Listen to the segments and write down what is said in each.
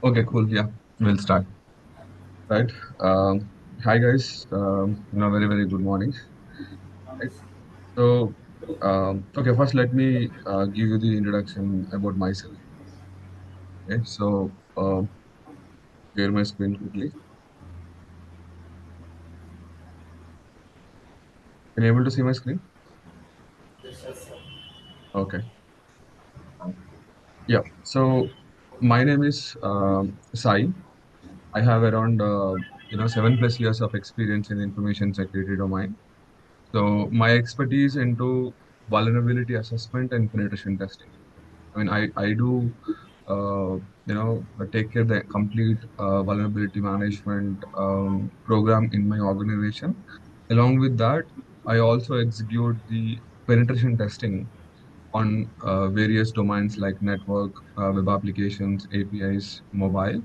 Okay, cool. Yeah, we'll start. Right. Hi, guys. Very, very good morning. Right. So, okay, first let me give you the introduction about myself. Okay. So, share my screen quickly. Can you able to see my screen? Okay. Yeah. So, my name is Sai. I have around 7+ years of experience in information security domain. So, my expertise into vulnerability assessment and penetration testing. I mean, I do, take care the complete vulnerability management program in my organization. Along with that, I also execute the penetration testing on various domains like network, web applications, APIs, mobile.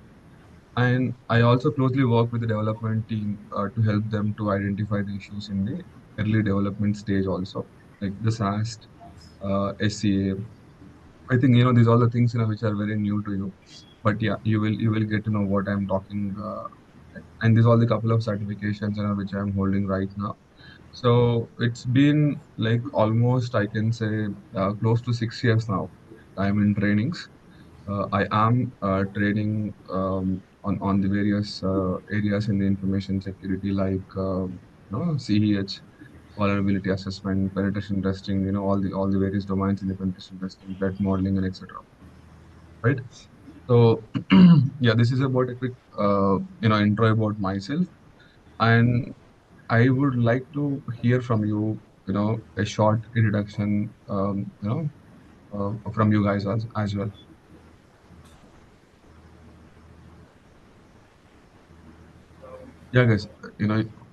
And I also closely work with the development team to help them to identify the issues in the early development stage also, like the SAST, SCA. I think these are the things which are very new to you, but yeah, you will get to know what I'm talking. And these are the couple of certifications which I'm holding right now. So it's been like almost I can say close to 6 years now. I'm in trainings. I am training on the various areas in the information security like CEH, vulnerability assessment, penetration testing, all the various domains in the penetration testing, threat modeling, and etc. Right. So yeah, this is about a quick intro about myself, and I would like to hear from you. A short introduction. From you guys as well. Yeah, guys.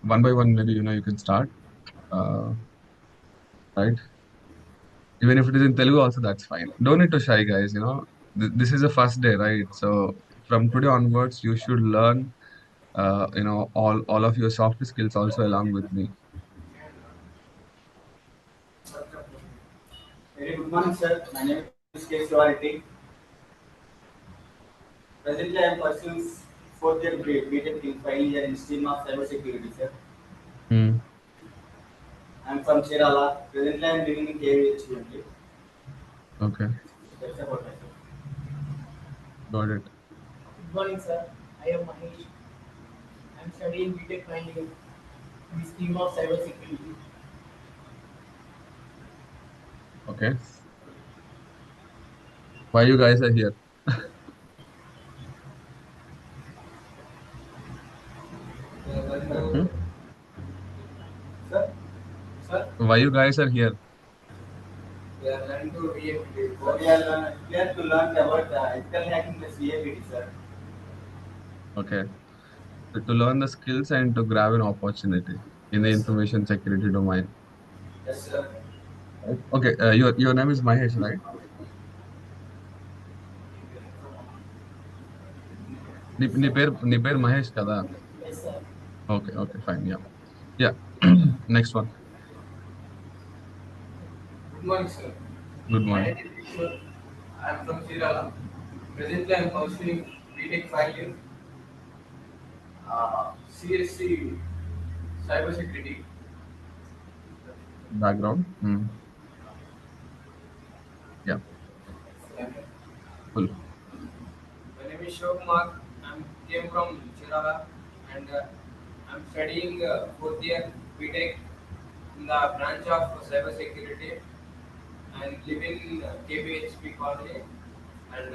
One by one, maybe you can start. Uh, right. Even if it is in Telugu, also that's fine. Don't need to shy, guys. This is the first day, right? So from today onwards, you should learn. All of your soft skills also along with me. Very good morning, sir. My name is K. Shivarity. Presently, I am pursuing fourth year BTech in final year in stream of cybersecurity, sir. Hmm. I am from Kerala. Presently, I am living in KVH only. Okay, That's about myself. got it. Good morning, sir. I am Mahesh. I am studying BTech final year in the stream of cybersecurity. Okay, why you guys are here? We are going Hmm? to, sir, sir, Why you guys are here? we are learning to VAPT. We are here to learn about ethical hacking plus VAPT, sir. Okay, to learn the skills and to grab an opportunity in the Yes, sir. information security domain. Yes, sir. Right? Okay, your name is Mahesh, right? నీ పేరు మహేష్ కదా? Yes, sir. Okay, okay, fine. Yeah, yeah. Next one. Good morning, sir. Good My morning. name is Kishore. I am from Kerala. Presently, I am pursuing BTech final year, CSC cybersecurity. Background. Hmm. Yeah, cool. My name is Shivkumar. I came from Kerala and I am studying fourth year BTech in the branch of cybersecurity and live in KBHP college and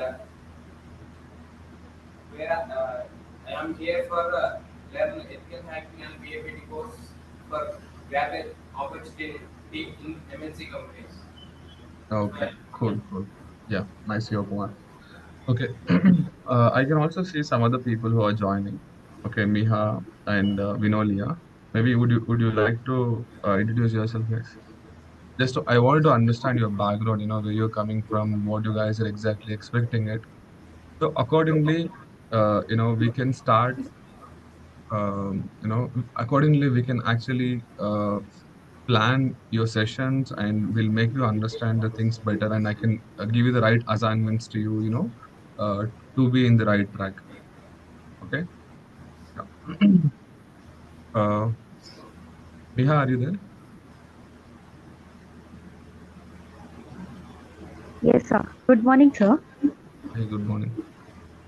where I am here for learn ethical hacking and BAPT course for grab an opportunity in MNC companies. That's Okay, why. cool, cool. Yeah, nice, Kumar. Okay, I can also see some other people who are joining. Okay, Miha and Vinolia. Maybe would you like to introduce yourself, guys? I wanted to understand your background. Where you're coming from, what you guys are exactly expecting it. So accordingly, we can start. Accordingly, we can actually plan your sessions, and we'll make you understand the things better. And I can give you the right assignments to you. uh, to be in the right track. Okay. Yeah. uh, Neha, are you there? Yes, sir. Good morning, sir. Hey, good morning.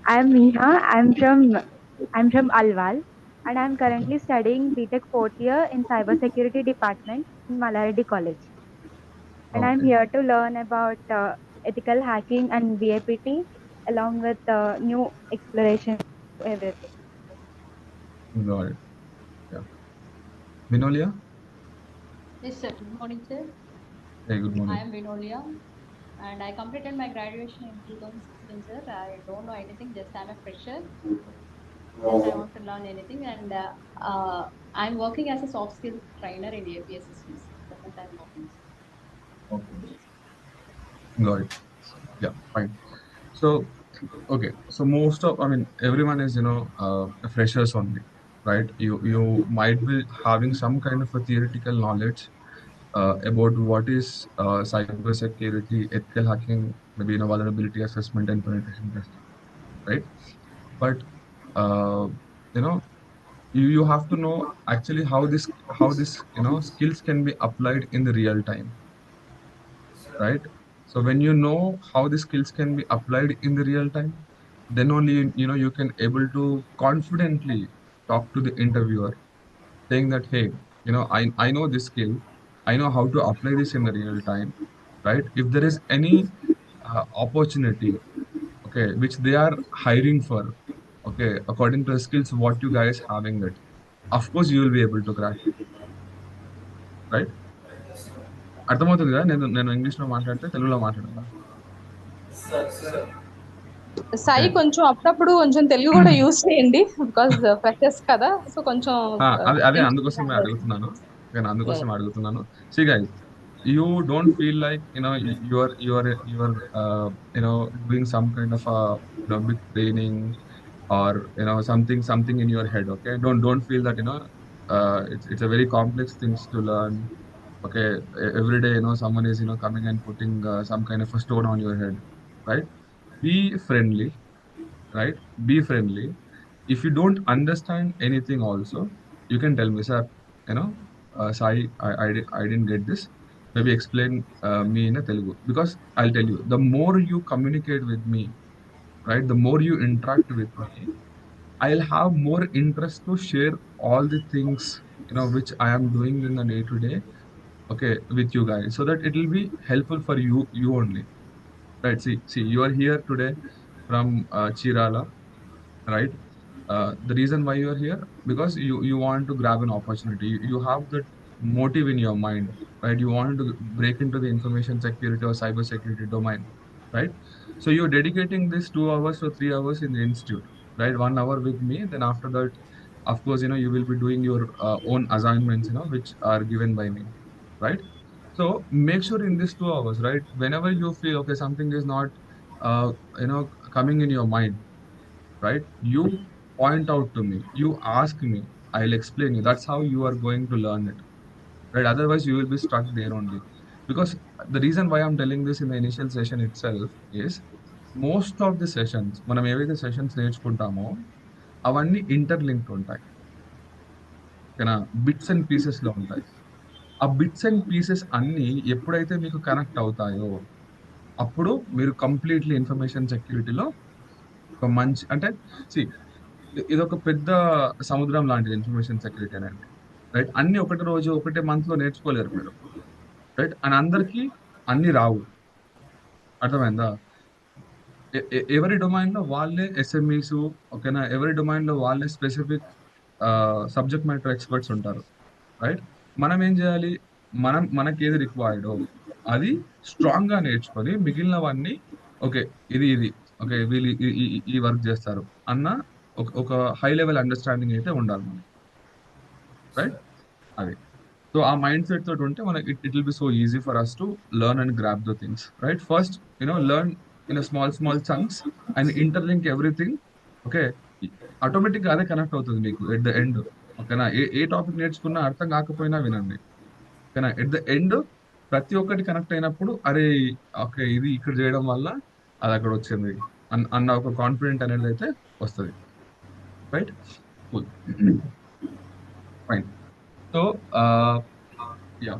I'm Neha. I'm from Alwal, and I'm Okay. currently studying BTech fourth year in cybersecurity department in Mallaradi College. And I'm Okay. here to learn about ethical hacking and BAPT, along with new exploration everything. Got it. Yeah. Vinolia? Yes, sir. Good morning, sir. Hey, good I morning. am Vinolia and I completed my graduation in 2016, sir. I don't know anything, just I'm a fresher. Just I want to learn anything and I'm working as a soft skill trainer in APS systems. Present I'm working, sir. Okay. Got it. Yeah, fine. So, okay. So most of, I mean, everyone is, freshers only, right? You might be having some kind of a theoretical knowledge about what is cybersecurity, ethical hacking, maybe vulnerability assessment and penetration testing, right? But uh, you know, you have to know actually how this skills can be applied in the real time, Yes, sir. right? So when you know how the skills can be applied in the real time, then only you can able to confidently talk to the interviewer, saying that, hey, I know this skill, I know how to apply this in the real time, right? If there is any opportunity, okay, which they are hiring for, okay, according to the skills what you guys having it, of course you will be able to crack it, right? Yes, sir. అర్థమవుతుంది కదా, నేను నేను ఇంగ్లీష్లో మాట్లాడితే తెలుగులో మాట్లాడాలా? Yes, sir. Okay. Sai కొంచెం అప్పుడప్పుడు కొంచెం తెలుగు కూడా యూస్ చేయండి బికాజ్ ఫ్రెషర్స్ కదా సో కొంచెం అదే తెలుగు అందుకోసమే అడుగుతున్నాను. నేను Yeah. అందుకోసమే అడుగుతున్నాను. See guys, you don't feel like you are doing some kind of a big training or something in your head. Okay, don't feel that it's a very complex things to learn. Okay, every day someone is coming and putting some kind of a stone on your head, right? Be friendly, right? Be friendly. If you don't understand anything also, you can tell me, sir, Sai, I didn't get this. Maybe explain me in a Telugu. Because I'll tell you, the more you communicate with me, right, the more you interact with me, I'll have more interest to share all the things, which I am doing in the day to day, okay, with you guys, so that it will be helpful for you only. Right. See, you are here today from Chirala, right? The reason why you are here, because you want to grab an opportunity. You have that motive in your mind, right? You want to break into the information security or cyber security domain, right? So you're dedicating this 2 hours or 3 hours in the institute, right? 1 hour with me. Then after that, of course, you will be doing your own assignments, which are given by me, right? So make sure in these 2 hours, right? Whenever you feel okay, something is not, uh, coming in your mind, right? You point out to me, you ask me, I'll explain you. That's how you are going to learn it, right? Otherwise, you will be stuck there only. Because the reason why I'm telling this in the initial session itself is most of the sessions, మనం ఏవైతే sessions నేర్చుకుంటామో అవన్నీ interlinked ఉంటాయి, ఓకేనా? Bits and pieces లో ఉంటాయి. ఆ bits and pieces అన్ని ఎప్పుడైతే మీకు కనెక్ట్ అవుతాయో అప్పుడు మీరు కంప్లీట్లీ ఇన్ఫర్మేషన్ సెక్యూరిటీలో ఒక మంచి అంటే సి ఇది ఒక పెద్ద సముద్రం లాంటిది ఇన్ఫర్మేషన్ సెక్యూరిటీ అనేది, రైట్? అన్ని ఒకటి రోజు ఒకటే మంత్ లో నేర్చుకోలేరు మీరు, రైట్? అని అందరికీ అన్ని రావు, అర్థమైందా? ఎవరి డొమైన్ లో వాళ్ళే ఎస్ఎంఈస్, ఓకేనా? ఎవరి డొమైన్ లో వాళ్ళే స్పెసిఫిక్ సబ్జెక్ట్ మ్యాటర్ ఎక్స్పర్ట్స్ ఉంటారు, రైట్? మనం ఏం చేయాలి? మనకి ఏది రిక్వైర్డో అది స్ట్రాంగ్ గా నేర్చుకొని మిగిలినవన్నీ, ఓకే, ఇది ఓకే, వీళ్ళు ఈ వర్క్ చేస్తారు అన్న ఒక హై లెవెల్ అండర్స్టాండింగ్ అయితే ఉండాలి మనకి, రైట్? అది. సో ఆ మైండ్ సెట్ తోటి ఉంటే మనకి it will be so easy for us to learn and grasp the things, right? First learn in small small chunks and interlink everything, okay? ఆటోమేటిక్ గా అదే కనెక్ట్ అవుతుంది మీకు ఎట్ ద ఎండ్, ఓకేనా? ఏ టాపిక్ నేర్చుకున్నా అర్థం కాకపోయినా వినండి, ఓకేనా? ఎట్ ద ఎండ్ ప్రతి ఒక్కటి కనెక్ట్ అయినప్పుడు, అరే, ఓకే, ఇది ఇక్కడ చేయడం వల్ల అది అక్కడ వచ్చింది, అన్న ఒక కాన్ఫిడెంట్ అనేది అయితే వస్తుంది. Right, cool, fine. So yeah,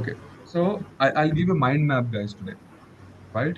okay. So I'll give a mind map, guys, today, right?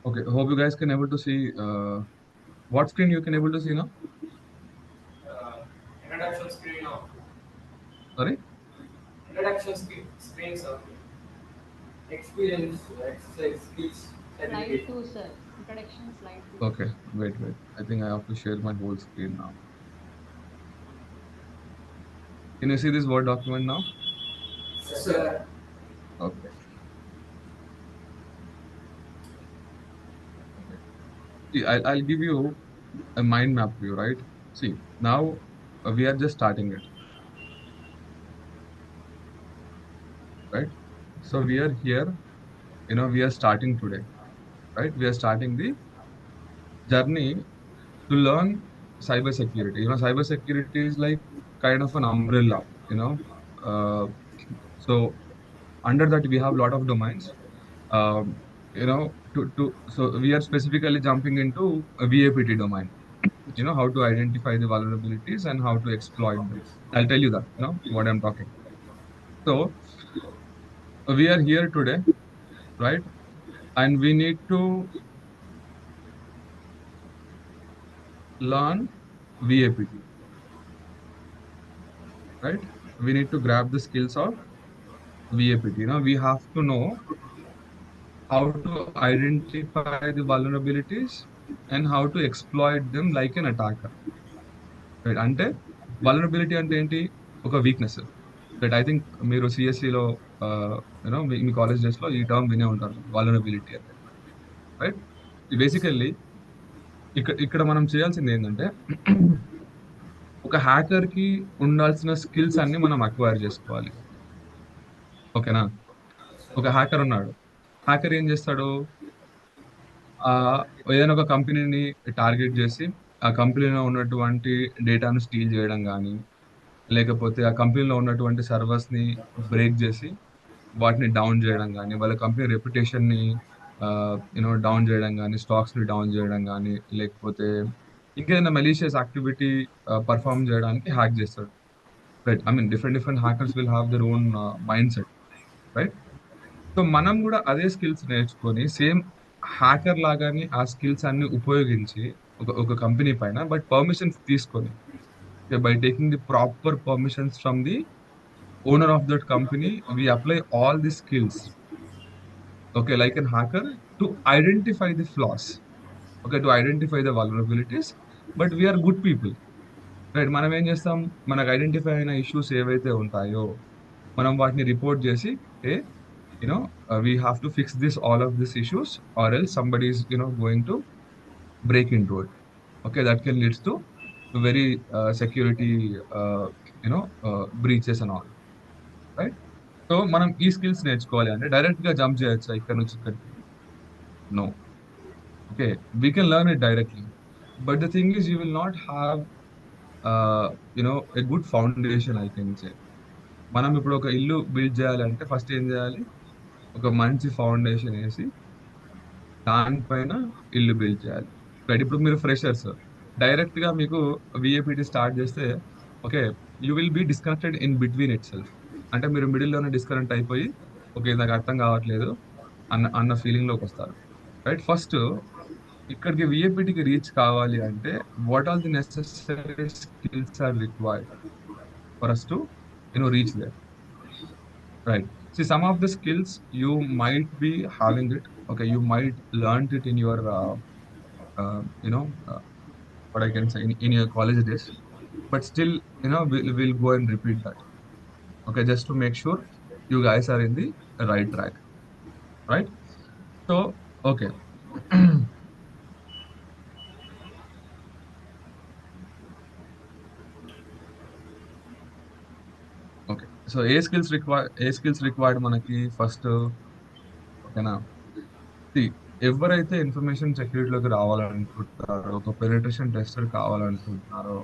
Okay, hope you guys can able to see what screen you can able to see now. Uh, Introduction screen now. Sorry. Introduction screen, sir. Experience, exercise, skills, Slide certificate. 2, sir. Introduction slide 2. Okay, wait. I think I have to share my whole screen now. Can you see this Word document now? Yes, sir. Okay. Okay. See, I'll give you a mind map view, right? See, now we are just starting it, right? So we are here, we are starting today, right? We are starting the journey to learn cybersecurity. Cybersecurity is like kind of an umbrella, you know. Uh, so under that we have a lot of domains. So we are specifically jumping into a VAPT domain. How to identify the vulnerabilities and how to exploit them. I'll tell you that. What I'm talking. So we are here today, right? And we need to learn VAPT, right? We need to grab the skills of VAPT. We have to know how to identify the vulnerabilities and how to exploit them like an attacker. Right? అంటే vulnerability అంటే ఏంటి? ఒక weakness. Right, I think మీరు సిఎస్సిలో మీ college days లో ఈ term వినే ఉంటారు, vulnerability అంటే. రైట్, బేసికల్లీ ఇక్కడ మనం చేయాల్సింది ఏంటంటే ఒక హ్యాకర్ కి ఉండాల్సిన స్కిల్స్ అన్ని మనం అక్వైర్ చేసుకోవాలి. ఓకేనా? ఒక హ్యాకర్ ఉన్నాడు. హ్యాకర్ ఏం చేస్తాడు? ఆ ఏదైనా ఒక కంపెనీని టార్గెట్ చేసి ఆ కంపెనీలో ఉన్నటువంటి డేటాను స్టీల్ చేయడం కానీ, లేకపోతే ఆ కంపెనీలో ఉన్నటువంటి సర్వర్స్ ని బ్రేక్ చేసి వాటిని డౌన్ చేయడం కానీ, వాళ్ళ కంపెనీ రెప్యుటేషన్ ని డౌన్ చేయడం కానీ, స్టాక్స్ ని డౌన్ చేయడం కానీ, లేకపోతే ఇంకేదైనా మెలీషియస్ యాక్టివిటీ పర్ఫామ్ చేయడానికి హ్యాక్ చేస్తాడు. Right, I mean different different hackers will have their own mind set. Right, so మనం కూడా అదే స్కిల్స్ నేర్చుకొని సేమ్ హ్యాకర్ లాగానే ఆ స్కిల్స్ అన్ని ఉపయోగించి ఒక కంపెనీ పైన, బట్ పర్మిషన్స్ తీసుకొని, by taking the proper permissions from the owner of that company, we apply all the skills, okay, like an hacker, to identify the flaws, okay, to identify the vulnerabilities. But we are good people, right? మనం ఏం చేస్తాం? మనకు identify అయిన issues ఏవైతే ఉంటాయో మనం వాటిని report చేసి, ఏ we have to fix this all of these issues, or else somebody is going to break into it. Okay, that can leads to very security breaches and all, right? So మనం ఈ skills నేర్చుకోవాలి అంటే direct గా jump చేయొచ్చా ఇక్కడ నుంచి ఇక్కడికి? No. Okay, we can learn it directly, but the thing is you will not have a good foundation, I can say. మనం ఇప్పుడు ఒక ఇల్లు బిల్డ్ చేయాలంటే ఫస్ట్ ఏం చేయాలి? ఒక మంచి ఫౌండేషన్ వేసి దానిపైన ఇల్లు బిల్డ్ చేయాలి. రైట్, ఇప్పుడు మీరు ఫ్రెషర్స్, డైరెక్ట్ గా మీకు విఏపిటి స్టార్ట్ చేస్తే, okay, you will be disconnected in between it self. అంటే మీరు మిడిల్ లోనే డిస్కనెక్ట్ అయిపోయి, ఓకే నాకు అర్థం కావట్లేదు అన్న ఫీలింగ్ లోకి వస్తారు. రైట్, ఫస్ట్ ఇక్కడికి విఏపిటికి రీచ్ కావాలి అంటే what all the necessary skills are required for us to reach there. Right. See, some of the skills you might be having it. Okay, you might learned it in your, uh, you know, uh, what I can say in your college days. But still, we'll go and repeat that. Okay, just to make sure. you guys are in the right track, right? So, okay. Okay. So, ఏ skills required మనకి first ఓకేనా? See ఎవరైతే information సెక్యూరిటీలోకి రావాలనుకుంటున్నారో, ఒక penetration tester కావాలనుకుంటున్నారో,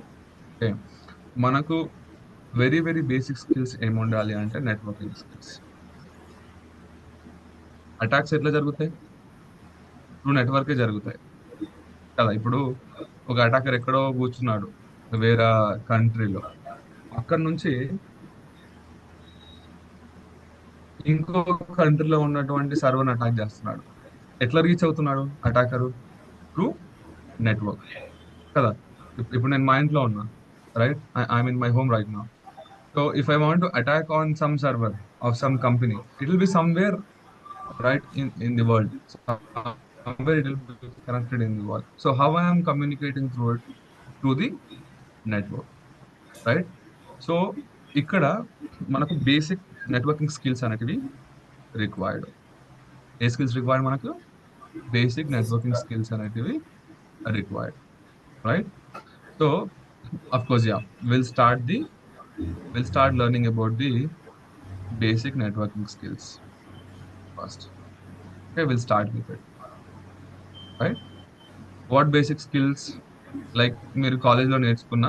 okay. మనకు very, very basic skills ఏముండాలి అంటే నెట్వర్కింగ్ స్కిల్స్. అటాక్స్ ఎట్లా జరుగుతాయి? త్రూ నెట్వర్కే జరుగుతాయి కదా! ఇప్పుడు ఒక అటాకర్ ఎక్కడో కూర్చున్నాడు వేరే కంట్రీలో. అక్కడి నుంచి ఇంకో కంట్రీలో ఉన్నటువంటి సర్వర్‌ని అటాక్ చేస్తున్నాడు. ఎట్లా రీచ్ అవుతున్నాడు అటాకరు? త్రూ నెట్వర్క్ కదా! ఇప్పుడు నేను మా ఇంట్లో ఉన్నా. Right? I'm in my home right now. So, if I want to attack on some server of some company, it will be somewhere right in the world. Somewhere it will be connected in the world. So how I am communicating through it? Through the network, right? So, ఇక్కడ మనకు basic networking skills అనేటివి required. ఏ skills required మనకు? Basic networking skills అనేటివి required, right? So, of course, yeah, we'll start learning about the basic networking skills first. Okay, we'll start with it, right? What basic skills? Like మీరు కాలేజ్లో నేర్చుకున్న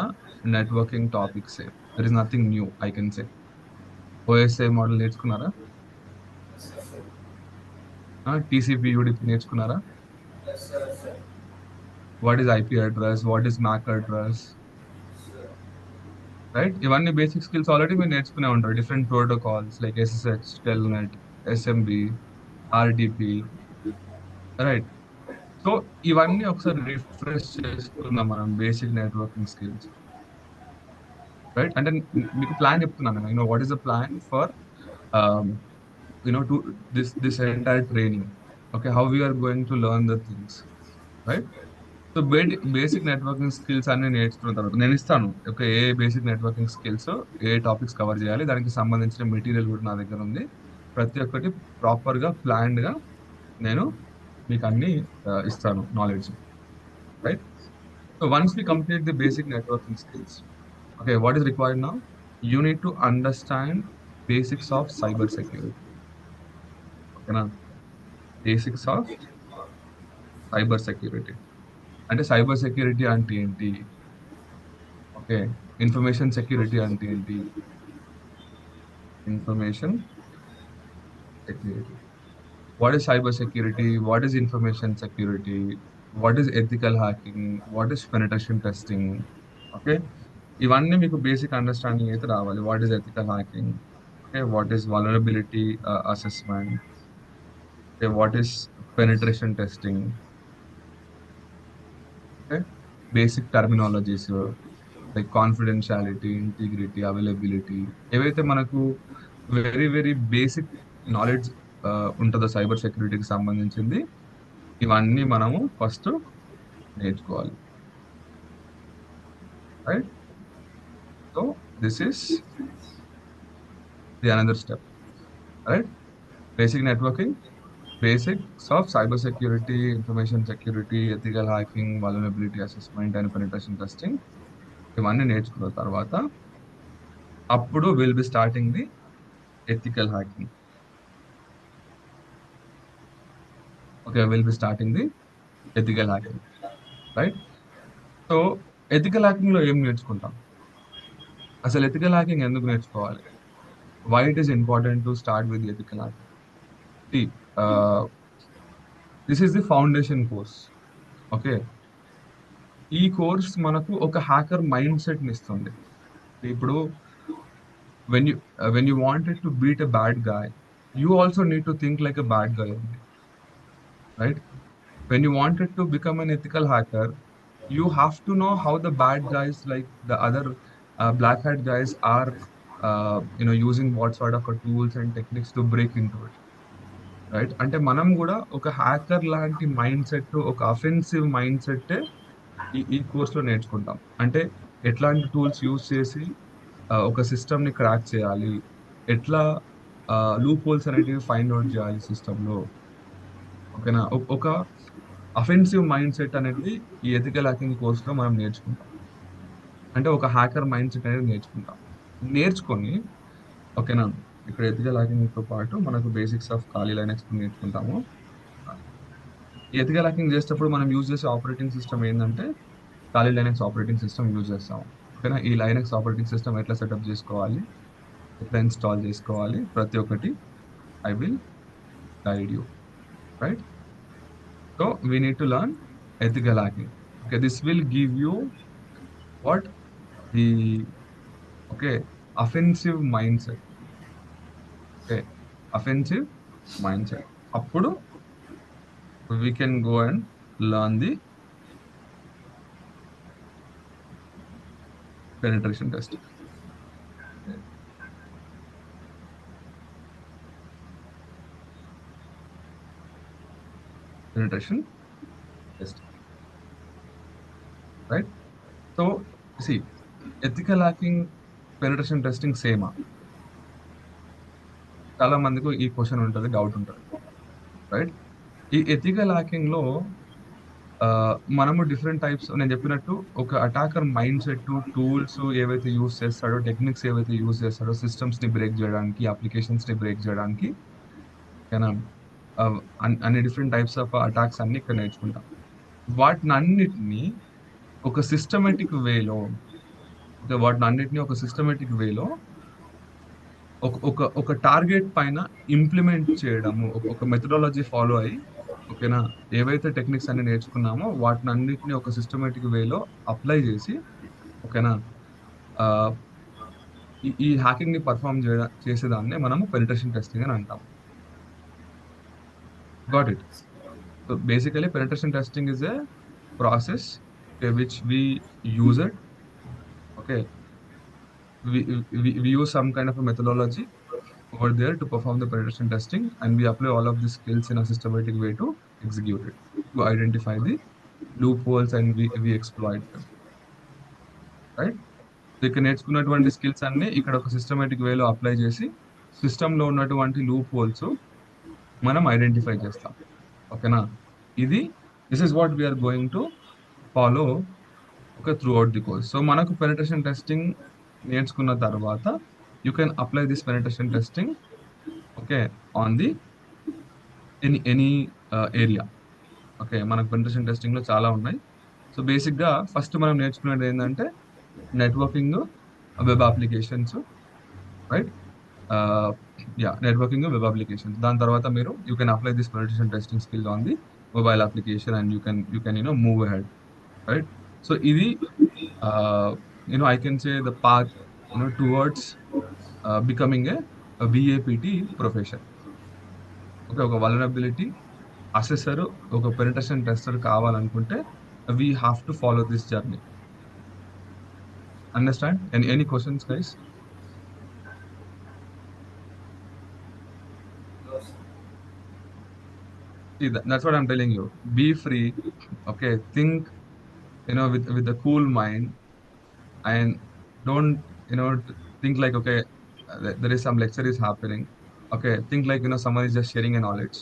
networking topics. There is nothing new I can say. OSI model నేర్చుకున్నారా? Yes, sir, sir. TCP UDP నేర్చుకున్నారా? Yes, sir, sir. What is IP address, what is MAC address, Sir. Right? ఇవన్నీ basic skills already మీరు నేర్చుకునే ఉంటారు. Different protocols like SSH, telnet, SMB, RDP, right? So, ఇవన్నీ ఒకసారి refresh చేసుకుందాం మనం, basic networking skills, right? అంటే మీకు ప్లాన్ చెప్తున్నాను నేను. What is the plan for to this entire training? Okay, how we are going to learn the things, right? So, basic networking skills అన్ని నేర్చుకున్న తర్వాత నేను ఇస్తాను. ఓకే, ఏ బేసిక్ నెట్వర్కింగ్ స్కిల్స్, ఏ topics cover చేయాలి, దానికి సంబంధించిన మెటీరియల్ కూడా నా దగ్గర ఉంది. ప్రతి ఒక్కటి ప్రాపర్గా ప్లాన్డ్గా నేను మీకు అన్ని ఇస్తాను knowledge, right? So, once we complete the basic networking skills, okay, what is required now? You need to understand basics of cyber security. ఓకేనా? Basics of cyber security. అంటే సైబర్ సెక్యూరిటీ అంటే ఏంటి? ఓకే, ఇన్ఫర్మేషన్ సెక్యూరిటీ అంటే ఏంటి? Information security. What is cyber security? What is information security? What is ethical hacking? What is penetration testing? Okay, ఇవన్నీ మీకు basic understanding అయితే రావాలి. What is ethical hacking? Okay, what is vulnerability assessment? Okay, what is penetration testing? Okay, basic terminologies like confidentiality, integrity, availability, ఏవైతే మనకు very very basic knowledge ఉంటుందో cyber సెక్యూరిటీకి సంబంధించింది, ఇవన్నీ మనము ఫస్ట్ నేర్చుకోవాలి, right? So, this is the another step, right? Basic networking, basics of cyber security, information security, ethical hacking, vulnerability assessment and penetration testing, ఇవన్నీ నేర్చుకున్న తర్వాత అప్పుడు will be starting the ethical hacking. Okay, will be starting the ethical hacking, right? So, ethical hacking లో ఏం నేర్చుకుంటాం? అసలు ethical hacking ఎందుకు నేర్చుకోవాలి? Why it is important to start with ethical hacking? This is the foundation course. Okay, ఈ course మనకు ఒక hacker mind set ని ఇస్తుంది. ఇప్పుడు when you wanted to beat a bad guy, you also need to think like a bad guy only, right? When you wanted to become an ethical hacker, you have to know how the bad guys, like the other black hat guys, are using what sort of tools and techniques to break into it, right? అంటే మనం కూడా ఒక hacker లాంటి mind set, ఒక offensive mind set ఈ కోర్స్లో నేర్చుకుంటాం. అంటే ఎట్లాంటి టూల్స్ యూజ్ చేసి ఒక సిస్టమ్ని క్రాక్ చేయాలి, ఎట్లా లూప్ హోల్స్ అనేటివి ఫైండ్ అవుట్ చేయాలి సిస్టంలో. ఓకేనా? ఒక అఫెన్సివ్ మైండ్ సెట్ అనేది ఈ ఎథికల్ హ్యాకింగ్ కోర్స్లో మనం నేర్చుకుంటాం. అంటే ఒక హ్యాకర్ మైండ్ సెట్ అనేది నేర్చుకుంటాం. నేర్చుకొని, ఓకేనా, ఇక్కడ ఎథికల్ హ్యాకింగ్ తో పాటు మనకు బేసిక్స్ ఆఫ్ ఖాళీ లైనక్స్ నేర్చుకుంటాము. ఈ ఎథికల్ హ్యాకింగ్ చేసేటప్పుడు మనం యూజ్ చేసే ఆపరేటింగ్ సిస్టమ్ ఏంటంటే ఖాళీ లైనక్స్ ఆపరేటింగ్ సిస్టమ్ యూజ్ చేస్తాం. ఓకేనా? ఈ లైనక్స్ ఆపరేటింగ్ సిస్టమ్ ఎట్లా సెటప్ చేసుకోవాలి, ఎట్లా ఇన్స్టాల్ చేసుకోవాలి, ప్రతి ఒక్కటి I will guide you. Right? So we need to learn ethical hacking. Okay, this will give you what the okay offensive mindset. Okay, offensive mindset. అప్పుడు we can go and learn the penetration testing. Okay. Penetration testing. Right? So see, ethical hacking, penetration testing సేమా? చాలా మందికి ఈ question ఉంటుంది, doubt ఉంటుంది. Right? ఈ ethical hacking లో మనము different types, నేను చెప్పినట్టు ఒక అటాకర్ మైండ్ సెట్, టూల్స్ ఏవైతే యూస్ చేస్తాడో, టెక్నిక్స్ ఏవైతే యూస్ చేస్తాడో, సిస్టమ్స్ ని బ్రేక్ చేయడానికి, అప్లికేషన్స్ ని బ్రేక్ చేయడానికి, ఓకేనా, అన్ని డిఫరెంట్ టైప్స్ ఆఫ్ అటాక్స్ అన్ని ఇక్కడ నేర్చుకుంటాం. వాటిని అన్నిటిని ఒక సిస్టమేటిక్ వేలో, వాటిని అన్నిటిని ఒక సిస్టమేటిక్ వేలో ఒక ఒక ఒక టార్గెట్ పైన ఇంప్లిమెంట్ చేయడము, ఒక మెథడాలజీ ఫాలో అయ్యి, ఓకేనా, ఏవైతే టెక్నిక్స్ అన్ని నేర్చుకున్నామో వాటిని అన్నిటిని ఒక సిస్టమేటిక్ వేలో అప్లై చేసి, ఓకేనా, ఆ, ఈ హ్యాకింగ్ ని పర్ఫామ్ చేసేదాన్ని మనము పెనిట్రేషన్ టెస్టింగ్ అని అంటాం. Got it? So basically penetration testing is a process which we use it. Okay, we use some kind of a methodology over there to perform the penetration testing, and we apply all of these skills in a systematic way to execute it, to identify the loopholes, and we exploit them. Right? ఇక్కడ నేర్చుకున్నటువంటి skills అన్ని ఇక్కడ ఒక systematic వేలో apply చేసి system లో ఉన్నటువంటి loop holes మనం ఐడెంటిఫై చేస్తాం. ఓకేనా? ఇది this is what we are going to follow okay throughout the course. So మనకు పెనిట్రేషన్ టెస్టింగ్ నేర్చుకున్న తర్వాత you can apply this penetration testing, okay, on the any area. Okay, మనకు పెనిట్రేషన్ టెస్టింగ్ లో చాలా ఉన్నాయి. సో బేసిక్ గా first మనం నేర్చుకునేది ఏంటంటే networking, web applications. Right? Yeah, networking, web applications. దాని తర్వాత మీరు you can apply this penetration testing skill on the mobile application, and you can move ahead. Right? So ఇది I can say the path towards becoming a VAPT profession. Okay, ఒక vulnerability అసెసర్, ఒక penetration tester కావాలనుకుంటే we have to follow this journey. Understand? Any questions, guys? No, sir. See, that's what I'm telling you. Be free. Okay, think with a cool mind, and don't think like, okay, there is some lecture is happening. Okay, think like someone is just sharing a knowledge.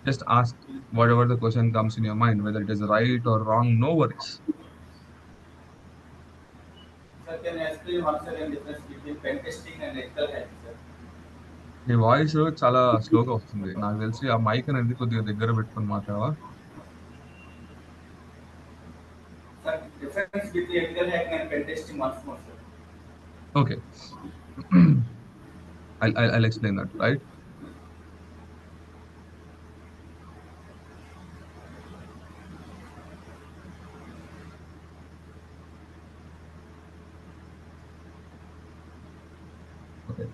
Just ask whatever the question comes in your mind, whether it is right or wrong, no worries. Sir, can I explain what's the difference between pen testing and ethical hacking, sir? Me voice చాలా స్లోగా వస్తుంది. నాకు తెలిసి ఆ mic అనేది కొద్దిగా దగ్గర పెట్టుకొని మాట్లాడవా? Sir, difference between ethical hacking and pen testing once more, sir. Okay. I'll explain that, right? Okay.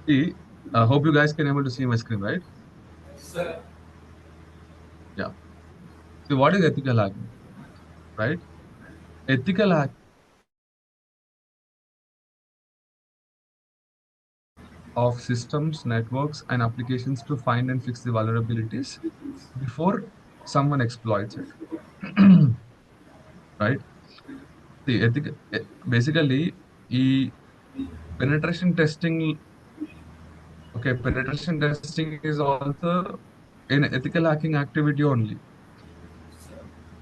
See, I hope you guys can able to see my screen, right? Sir. Yeah. See, what is ethical hacking, right? Ethical hack of systems, networks, and applications to find and fix the vulnerabilities before someone exploits it. Right? See, basically, ఈ penetration testing Okay, penetration testing is also an ethical hacking activity only.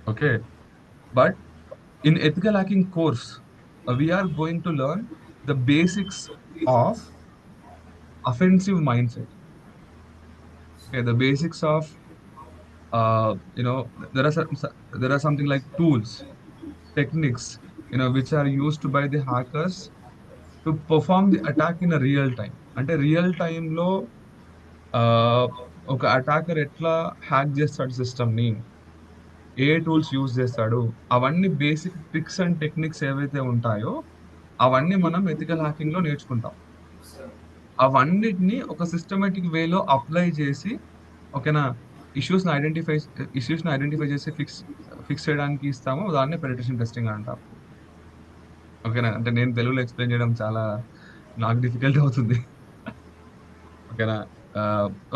Okay, but in ethical hacking course, we are going to learn the basics of offensive mindset. Okay, the basics of there are there are something like tools, techniques, which are used by the hackers to perform the attack in a real time. అంటే real టైంలో ఒక attacker ఎట్లా hack చేస్తాడు system ని, ఏ tools use చేస్తాడు, అవన్నీ basic tricks and techniques ఏవైతే ఉంటాయో అవన్నీ మనం ఎథికల్ హ్యాకింగ్ లో నేర్చుకుంటాం. sir. అవన్నిటిని ఒక సిస్టమేటిక్ వేలో అప్లై చేసి, ఓకేనా, ఇష్యూస్ ని ఐడెంటిఫై చేసి ఫిక్స్ చేయడానికి ఇస్తాము, దాన్ని పెనిట్రేషన్ టెస్టింగ్ అంటాం. ఓకేనా, అంటే నేను తెలుగులో ఎక్స్ప్లెయిన్ చేయడం చాలా నాకు డిఫికల్ట్ అవుతుంది. ఓకేనా,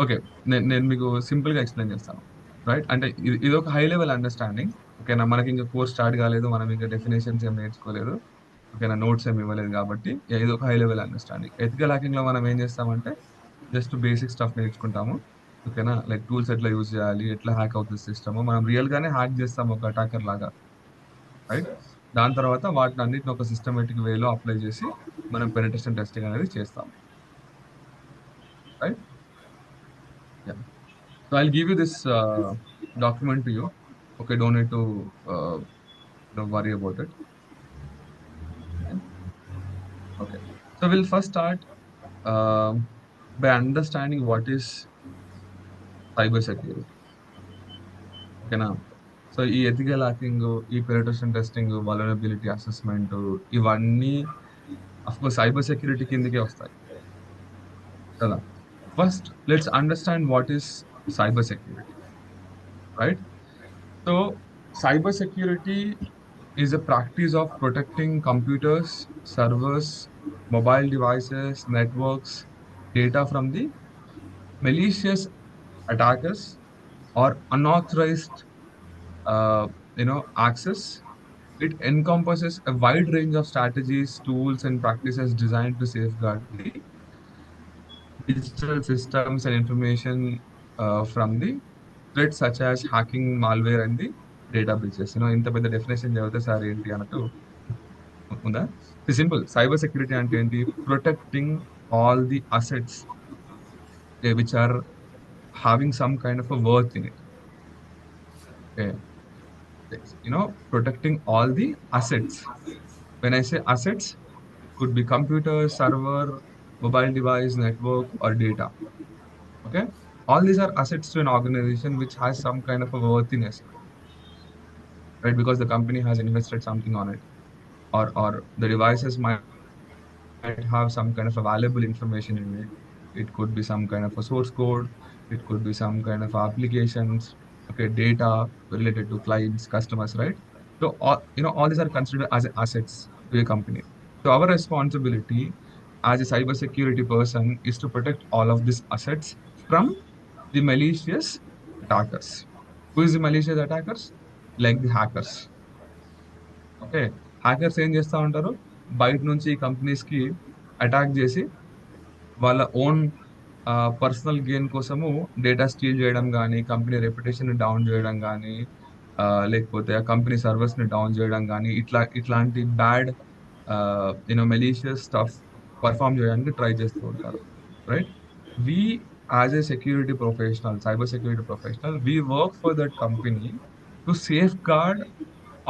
ఓకే, నేను మీకు సింపుల్ గా ఎక్స్ప్లెయిన్ చేస్తాను. రైట్, అంటే ఇది ఒక హై లెవెల్ అండర్స్టాండింగ్. ఓకేనా, మనకి ఇంకా కోర్స్ స్టార్ట్ కాలేదు, మనం ఇంకా డెఫినేషన్స్ ఏం నేర్చుకోలేదు, ఓకేనా, నోట్స్ ఏమి ఇవ్వలేదు కాబట్టి ఇది ఒక high level understanding. Ethical hacking లో మనం ఏం చేస్తామంటే జస్ట్ బేసిక్ స్టఫ్ నేర్చుకుంటాము. ఓకేనా, లైక్ టూల్స్ ఎట్లా యూజ్ చేయాలి, ఎట్లా హ్యాక్ అవుతుంది సిస్టమ్, మనం రియల్ గానే హ్యాక్ చేస్తాం ఒక అటాకర్ లాగా. Right, Sir. దాని తర్వాత వాటిని అన్నిటిని ఒక సిస్టమేటిక్ వేలో అప్లై చేసి మనం పెనిట్రేషన్ టెస్టింగ్ అనేది చేస్తాం. Right, so I'll give you this document to you. Okay, don't need to worry about it. Okay. Okay. So we'll first start by understanding what is cybersecurity. Okay, now. So ఈ ethical hacking, ఈ penetration testing, vulnerability assessment, ఇవన్నీ of course cyber security కిందకే వస్తాయి కదా. First let's understand what is cyber security. Right, so cyber security is a practice of protecting computers, servers, mobile devices, networks, data from the malicious attackers or unauthorized access. It encompasses a wide range of strategies, tools, and practices designed to safeguard the digital systems and information from the threats such as hacking, malware, and the data breaches. ఇంత పెద్ద definition చదివితే sir ఏంటి అన్నట్టు ఉందా. Simple, cyber security అంటే ఏంటి? Protecting all the assets which are having some kind of a worth in it. Okay. Protecting all the assets. When I say assets, it could be computer, server, mobile device, network, or data. Okay. All these are assets to an organization which has some kind of a worthiness, right? Because the company has invested something on it, or the devices might have some kind of a valuable information in it. It could be some kind of a source code, it could be some kind of applications, okay, data related to clients, customers, right? So all these are considered as assets to a company. So our responsibility as a cybersecurity person is to protect all of these assets from the malicious attackers. Who is the malicious attackers? Like the hackers. Okay, hackers ఏం చేస్తా ఉంటారు? బయట నుంచి companies కి attack చేసి వాళ్ళ own personal gain కోసము data steel చేయడం కానీ, కంపెనీ రెప్యుటేషన్ డౌన్ చేయడం కానీ, లేకపోతే ఆ కంపెనీ సర్వర్స్ ని డౌన్ చేయడం కానీ, ఇట్లాంటి బ్యాడ్ మెలీషియస్ స్టఫ్ పర్ఫామ్ చేయడానికి ట్రై చేస్తూ ఉంటారు. Right, we as a security professional, cyber security professional, we work for that company to safeguard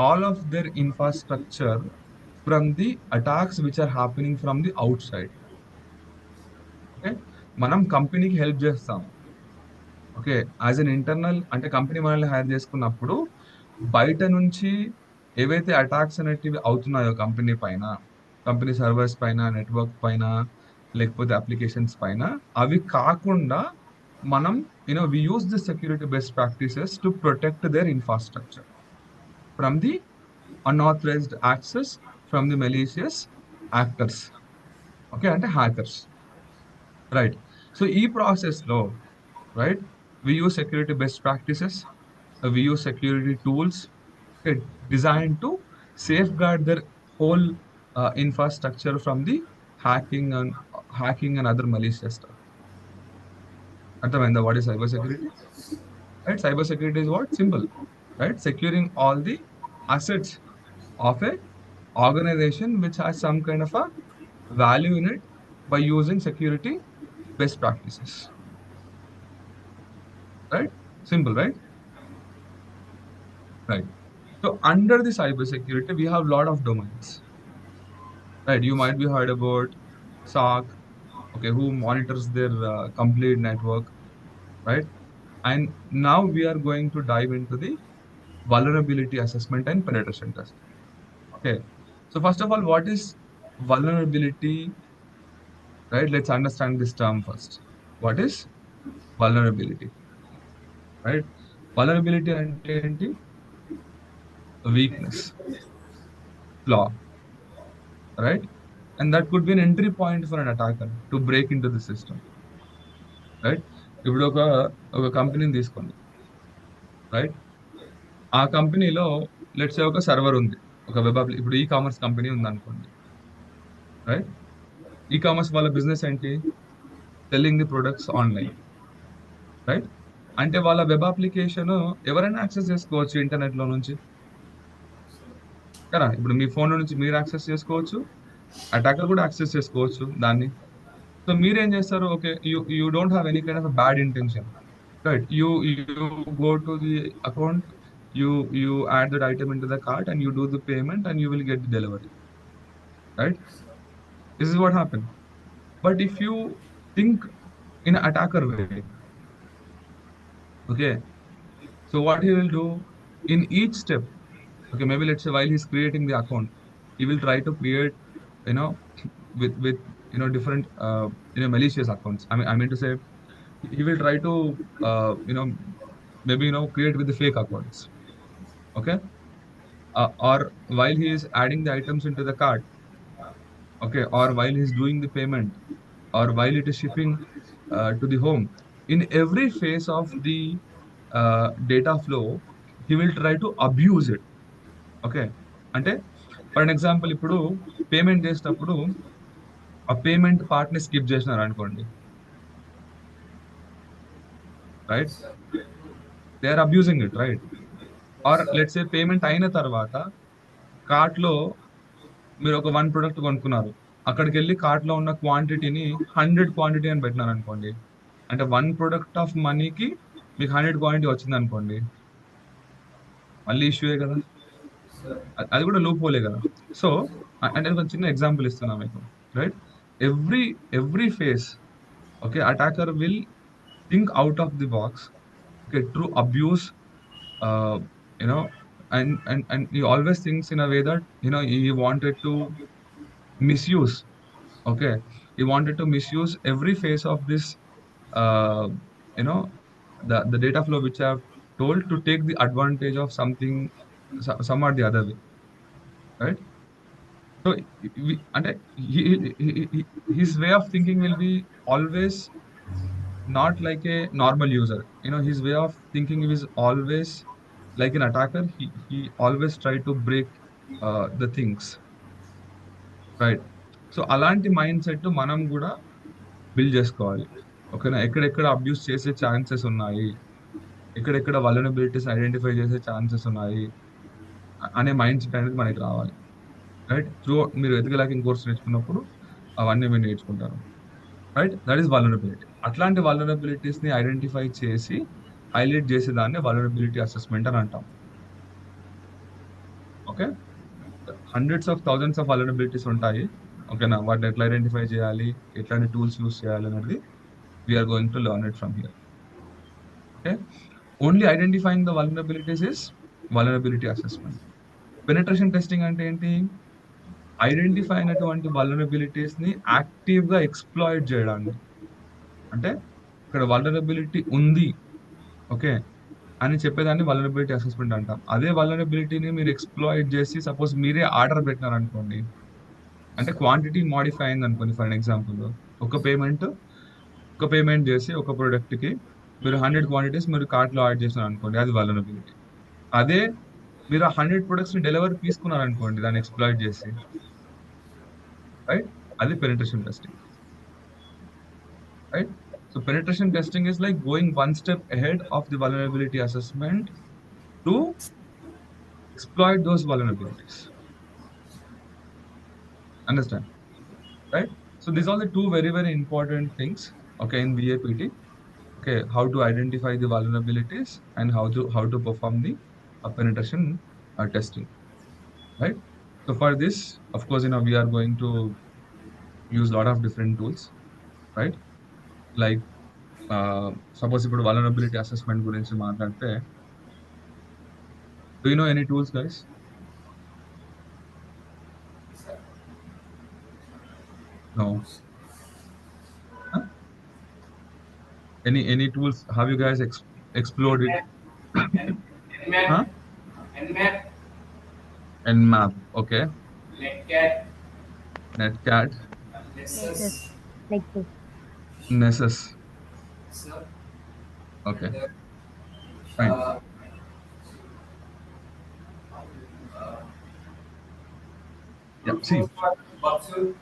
all of their infrastructure from the attacks which are happening from the outside. Okay, మనం కంపెనీకి help చేస్తాం. Okay, as an internal అంటే company మనల్ని hire చేసుకున్నప్పుడు బయట నుంచి ఏవైతే attacks అనేటివి అవుతున్నాయో కంపెనీ పైన, కంపెనీ సర్వర్స్ పైన, నెట్వర్క్ పైన, లేకపోతే అప్లికేషన్స్ పైన, అవి కాకుండా మనం we use the security best practices to protect their infrastructure from the unauthorized access from the malicious actors. Okay, అంటే హ్యాకర్స్. రైట్, సో ఈ ప్రాసెస్లో, right, we use security best practices, we use security tools, okay, designed to safeguard their whole infrastructure from the hacking and other malicious stuff. అర్థమైందా what is cyber security? Right? Cyber security is what? Simple, right? Securing all the assets of a organization which has some kind of a value in it by using security best practices. Right? Simple, right? Right. So under the cyber security, we have a lot of domains. Right? You might be heard about SOC, okay, who monitors their complete network, right? And now we are going to dive into the vulnerability assessment and penetration testing. Okay. So first of all, what is vulnerability? Right? Let's understand this term first. What is vulnerability? Right? Vulnerability అంటే ఏంటి? Weakness, flaw, right? And that could be an entry point for an attacker to break into the system, right? ఇప్పుడు ఒక కంపెనీని తీసుకోండి, right? ఆ కంపెనీలో let's say ఒక server ఉంది, ఒక వెబ్ ఇప్పుడు ఈ కామర్స్ కంపెనీ ఉంది అనుకోండి, రైట్? ఈ కామర్స్ వాళ్ళ బిజినెస్ ఏంటి? Selling the products online, right? అంటే వాళ్ళ వెబ్ అప్లికేషన్ ఎవరైనా యాక్సెస్ చేసుకోవచ్చు ఇంటర్నెట్ లో నుంచి కదా. ఇప్పుడు మీ ఫోన్ నుంచి మీరు యాక్సెస్ చేసుకోవచ్చు, అటాకర్ కూడా యాక్సెస్ చేసుకోవచ్చు దాన్ని. సో మీరేం చేస్తారు? Okay, you don't have any kind of bad intention, right? You go to the account, you add that item in to the cart and you do the payment and you will get the delivery, right? This is what happen. But if you think in an attacker way, okay, so what he will do in each step, okay, maybe let's say while he's creating the account, he will try to create, you know, with different malicious accounts. I mean to say, he will try to maybe create with the fake accounts, okay, or while he is adding the items into the cart, okay, or while he's doing the payment, or while it is shipping to the home, in every phase of the data flow, he will try to abuse it, okay. అంటే for an example, ఇప్పుడు payment చేసేటప్పుడు ఆ payment part ని skip చేసినారు అనుకోండి, right? They are abusing it, right? Or let's a payment అయిన తర్వాత cart లో మీరు ఒక 1 ప్రొడక్ట్ కొనుక్కున్నారు, అక్కడికి వెళ్ళి కార్ట్ లో ఉన్న క్వాంటిటీని 100 క్వాంటిటీ అని పెట్టినారు అనుకోండి, అంటే 1 ప్రొడక్ట్ ఆఫ్ మనీకి మీకు 100 క్వాంటిటీ వచ్చింది అనుకోండి, మళ్ళీ ఇష్యూయే కదా. అది కూడా లూప్ హోలే కదా. సో అంటే ఒక చిన్న ఎగ్జాంపుల్ ఇస్తున్నా మీకు, right? Every every face, okay, attacker will think out of the box, okay, to abuse, uh, you know and he always thinks in a way that he wanted to misuse, okay, he wanted to misuse every phase of this, uh, you know the data flow which I have told, to take the advantage of something, some or the other way, right? So and his way of thinking will be always not like a normal user. His way of thinking is always like an attacker. He always try to break the things, right? So అలాంటి mind set మనం కూడా build చేసుకోవాలి, ఓకేనా? ఎక్కడెక్కడ abuse చేసే chances ఉన్నాయి, ఎక్కడెక్కడ వలనబిలిటీస్ identify చేసే ఛాన్సెస్ ఉన్నాయి అనే మైండ్ సెట్ అనేది మనకి రావాలి, రైట్? త్రూ మీరు ఎథికల్ కోర్స్ నేర్చుకున్నప్పుడు అవన్నీ మీరు నేర్చుకుంటారు, రైట్? That is vulnerability. అట్లాంటి వలనబిలిటీస్ ని ఐడెంటిఫై చేసి హైలైట్ చేసే దాన్ని వలనబిలిటీ అసెస్మెంట్ అని అంటాం, okay? Hundreds of thousands of vulnerabilities ఉంటాయి, ఓకేనా? వాటిని ఎట్లా ఐడెంటిఫై చేయాలి, ఎట్లాంటి టూల్స్ యూస్ చేయాలి అనేది we are going to learn it from here, okay? Only identifying the vulnerabilities is vulnerability assessment. Penetration testing అంటే ఏంటి? ఐడెంటిఫై అయినటువంటి వలనబిలిటీస్ ని యాక్టివ్ గా ఎక్స్ప్లాయిట్ చేయడానికి, అంటే ఇక్కడ వలనబిలిటీ ఉంది, ఓకే, అని చెప్పేదాన్ని వలనబిలిటీ అసెస్మెంట్ అంటాం. అదే వలనబిలిటీని మీరు ఎక్స్ప్లాయిట్ చేసి సపోజ్ మీరే ఆర్డర్ పెట్టినారు అనుకోండి, అంటే క్వాంటిటీ మాడిఫై అయింది అనుకోండి, ఫర్ ఎగ్జాంపుల్ ఒక పేమెంట్ చేసి ఒక ప్రోడక్ట్ కి మీరు 100 క్వాంటిటీస్ మీరు కార్ట్ లో యాడ్ చేసినారు అనుకోండి, అది వలనబిలిటీ. అదే మీరు 100 ప్రొడక్ట్స్ ని డెలివరీ తీసుకున్నారు అనుకోండి దాన్ని ఎక్స్ప్లాయిట్ చేసి, రైట్, అది penetration testing, right? So penetration testing is like going one step ahead of the vulnerability assessment to exploit those vulnerabilities. Understand? Right? So these are the two very, very important things, okay, in VAPT. Okay, how to identify the vulnerabilities and how to perform the penetration testing, right? So for this, of course, we are going to use a lot of different tools, right? Like suppose ఇప్పుడు vulnerability assessment గురించి మాట్లాడితే, do you know any tools, guys? Sir. No. Huh? Any tools? Have you guys explored it? Nmap, Nmap, Huh? Nmap, Nmap, okay. Netcat, Netcat, Nexus, Nessus, Nexus. Nessus, sir, okay, and fine. uh, uh, Yeah, see, Bapsul,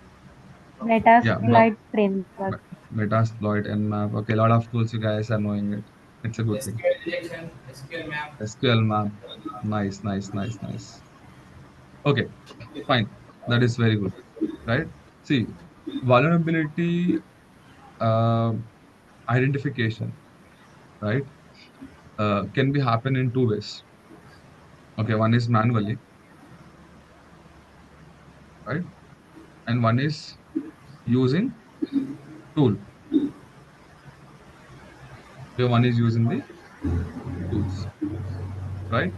yeah, but Metasploit framework. Metasploit, Nmap, okay, a lot of tools you guys are knowing it. It's a good thing. SQL injection, SQL map. SQL map, nice, nice, nice, nice. Okay, fine. That is very good, right? See, vulnerability uh, identification, right, can be happen in two ways. Okay, one is manually, right, and one is using tool. Okay, one is using the tools, right?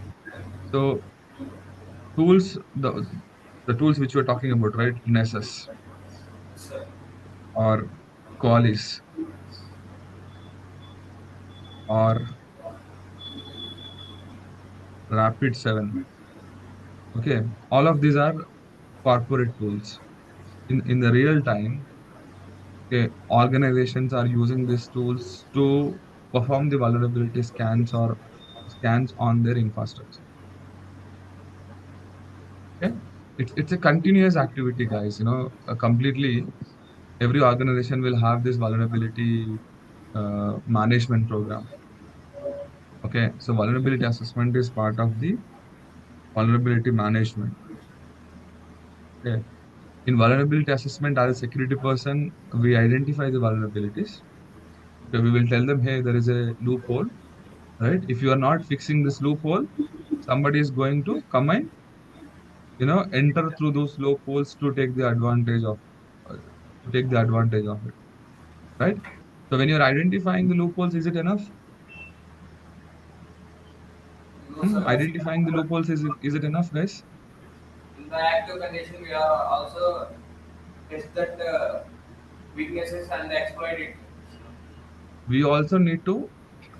So tools, the tools which we're talking about, right? Nessus Sir, or Qualys or Rapid 7. Okay, all of these are corporate tools. In the real time, okay, organizations are using these tools to perform the vulnerability scans or scans on their infrastructure. Okay, it's a continuous activity, guys. Completely every organization will have this vulnerability management program. Okay, so vulnerability assessment is part of the vulnerability management. Okay, in vulnerability assessment, as a security person, we identify the vulnerabilities. Okay, we will tell them, hey, there is a loophole, right? If you are not fixing this loophole, somebody is going to come and enter through those loopholes to take the advantage of it, right? So when you're identifying the loopholes, is it enough? no, sir. Identifying the loopholes, is it enough, guys? In the active condition, we are also test that weaknesses and exploit it. We also need to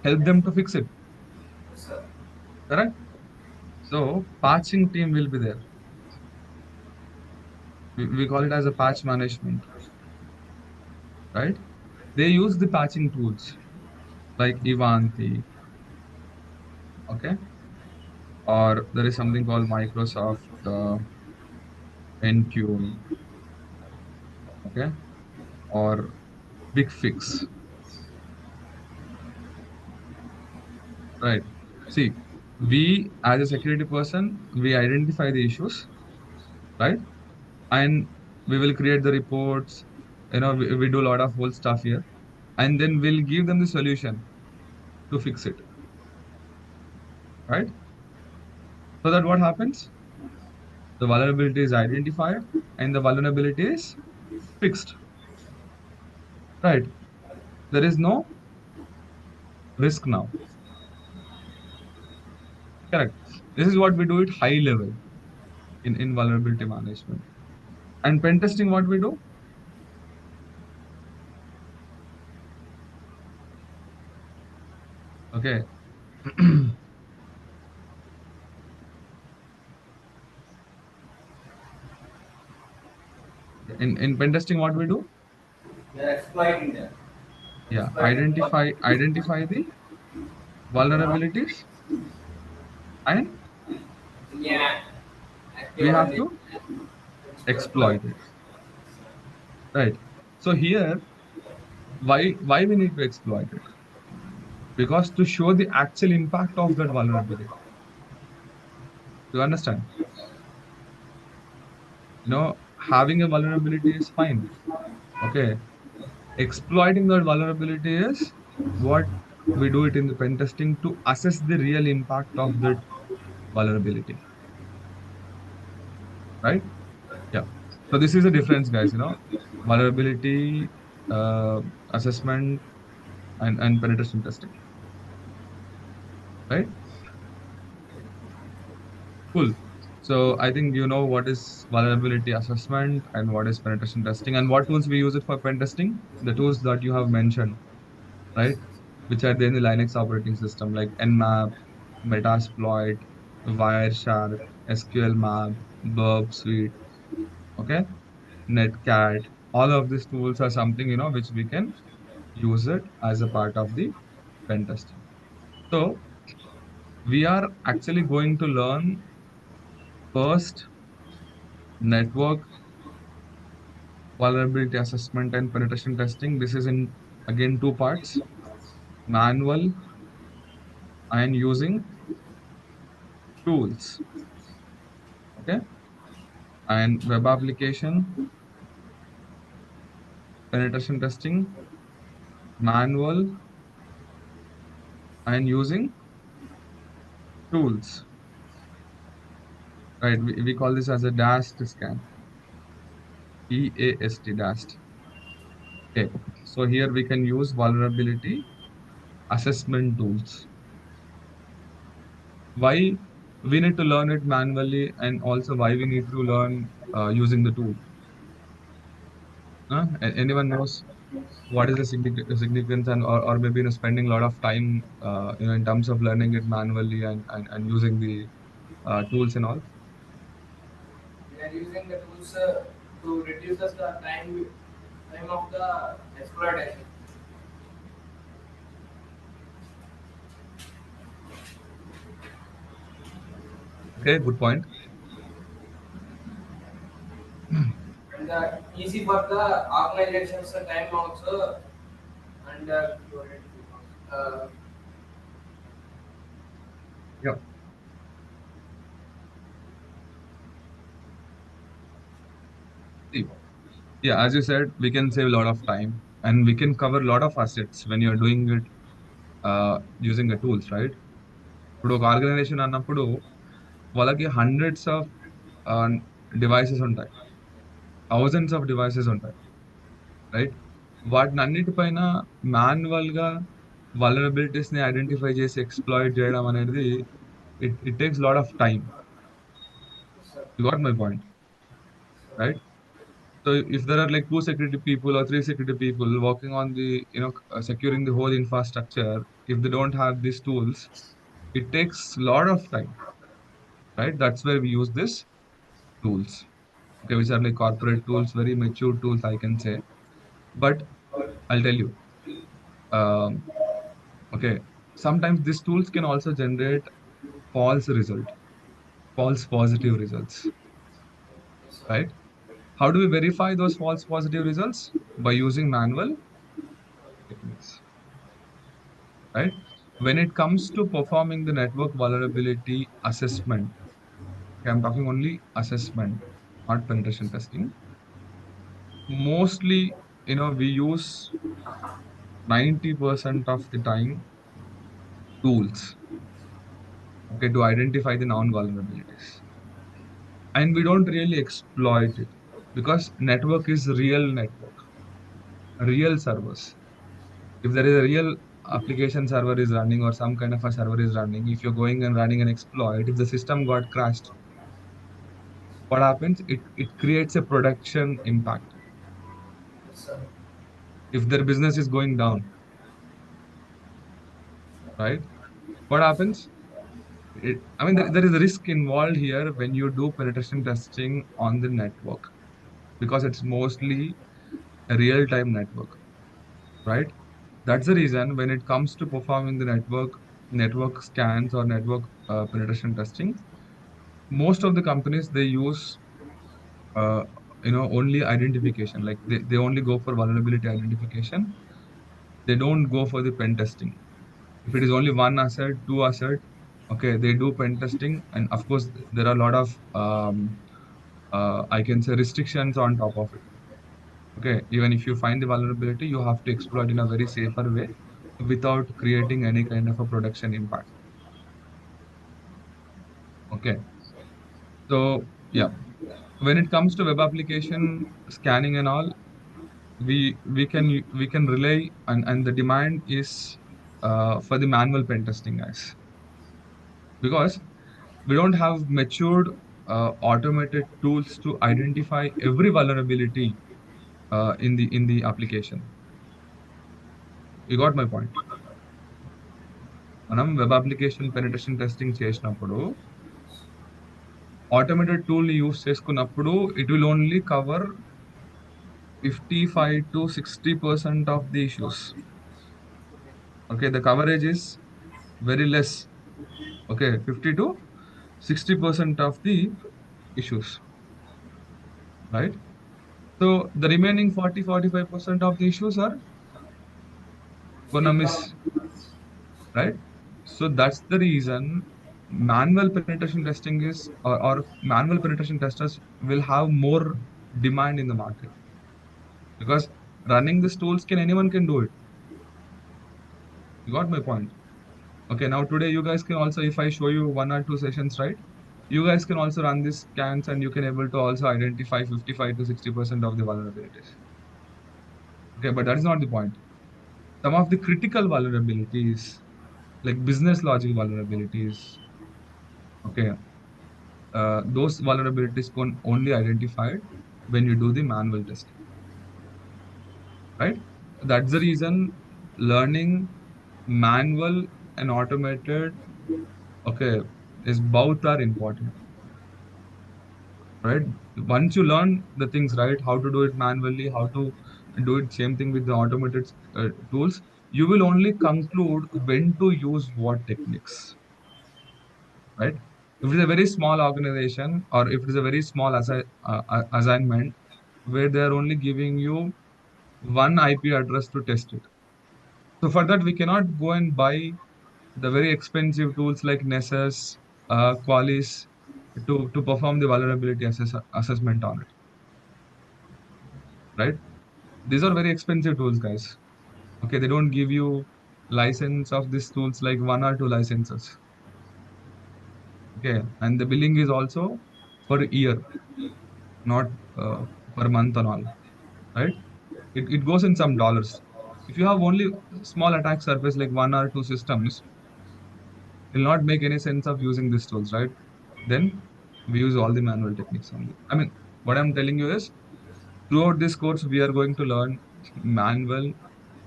help them to fix it, Yes, sir. correct? So patching team will be there. We call it as a patch management, right? They use the patching tools like Ivanti, okay? Or there is something called Microsoft Intune, okay? Or Big Fix, right? See, we as a security person, we identify the issues, right? And we will create the reports, we do a lot of whole stuff here, and then we'll give them the solution to fix it, right? So that what happens? The vulnerability is identified and the vulnerability is fixed, right? There is no risk now, correct? This is what we do at high level in vulnerability management. And pen testing, what we do? Okay. In pen testing, what we do? We are exploiting them. Yeah, Exploiting what? identify the vulnerabilities, and Yeah, active we have condition. to Exploit. exploit it, right? So here Why we need to exploit it? Because to show the actual impact of that vulnerability. You understand? Having a vulnerability is fine. Okay. Exploiting that vulnerability is what we do it in the pen testing to assess the real impact of that vulnerability. Right? Yeah. So this is a difference, guys. Vulnerability uh, assessment and penetration testing. Right? Cool. So I think you know what is vulnerability assessment and what is penetration testing and what tools we use it for pen testing. The tools that you have mentioned, right? Which are there in the Linux operating system like Nmap, Metasploit, Wireshark, SQL Map, Burp Suite, okay, Netcat. All of these tools are something which we can use it as a part of the pen testing. So we are actually going to learn first network vulnerability assessment and penetration testing. This is in again two parts: manual and using tools. Okay, and web application penetration testing, manual and using tools. Right, we call this as a DAST scan. EAST DAST. Okay, so here we can use vulnerability assessment tools. Why we need to learn it manually and also why we need to learn using the tool. Anyone knows what is the significance or maybe spending a lot of time in terms of learning it manually and using the tools and all. We are using the tools to reduce the time of the exploitation. Okay, good point. And easy for the organizations time also, and uh, Yeah. See, yeah, as you said, we can save a lot of time and we can cover a lot of assets when you're doing it using the tools, right? ఇప్పుడు ఒక organisation అన్నప్పుడు వాళ్ళకి hundreds of devices ఉంటాయి, thousands of devices ఉంటాయి, right? వాటిని అన్నిటిపైన manual గా vulnerabilities ని identify చేసి ఎక్స్ప్లాయిట్ చేయడం అనేది it takes lot of time. sir, you got my point, right? So if there are like two security people or three security people working on the, securing the whole infrastructure, if they don't have these tools, it takes a lot of time, right? That's where we use this tools, okay, which are like corporate tools, very mature tools, I can say. But I'll tell you, um, okay, sometimes these tools can also generate false result, false positive results, yes, sir. right? How do we verify those false positive results? By using manual techniques, right? When it comes to performing the network vulnerability assessment, okay, I'm talking only assessment, not penetration testing. Mostly, we use 90% of the time tools, okay, to identify the known vulnerabilities. And we don't really exploit it because network is real network, real servers. If there is a real application server is running or some kind of a server is running, if you're going and running an exploit, if the system got crashed, what happens? It creates a production impact. Yes, sir. If their business is going down, right? What happens? I mean, there is a risk involved here when you do penetration testing on the network because it's mostly a real-time network, right? That's the reason when it comes to performing the network scans or network penetration testing, most of the companies they use uh, only identification, like they only go for vulnerability identification they don't go for the pen testing. If it is only one asset, two asset, okay, they do pen testing, and of course there are a lot of I can say restrictions on top of it. Okay, even if you find the vulnerability, you have to exploit in a very safer way without creating any kind of a production impact. Okay, so yeah, when it comes to web application scanning and all, we can rely, and the demand is for the manual pen testing, guys, because we don't have matured automated tools to identify every vulnerability in the application. You got my point. మనం web application penetration testing చేసినప్పుడు automated tool ని use చేసుకున్నప్పుడు it will only cover 55 to 60% of the issues. Okay, the coverage is very less. Okay, 50 to 60% of the issues, right? So the remaining 40-45% of the issues are gonna Still miss, come. right? So that's the reason manual penetration testing is, or manual penetration testers will have more demand in the market, because running these tools anyone can do it. You got my point? Okay, now today you guys can also, if I show you one or two sessions, right? You guys can also run these scans and you can able to also identify 55 to 60% of the vulnerabilities. Okay, but that is not the point. Some of the critical vulnerabilities, like business logic vulnerabilities, okay, those vulnerabilities can only identified when you do the manual testing, right? That's the reason learning manual and automated, okay, is both are important, right? Once you learn the things, right, how to do it manually, how to do it same thing with the automated tools, you will only conclude when to use what techniques, right? If it is a very small organization, or if it is a very small assignment where they are only giving you one IP address to test it. So for that, we cannot go and buy the very expensive tools like Nessus, Qualys to perform the vulnerability assessment on it, right? These are very expensive tools, guys. Okay, they don't give you license of these tools like one or two licenses. Okay, and the billing is also for a year, not per month and all, right? It goes in some dollars. If you have only small attack surface like one or two systems, it will not make any sense of using these tools, right? Then we use all the manual techniques only. I mean, what I'm telling you is throughout this course, we are going to learn manual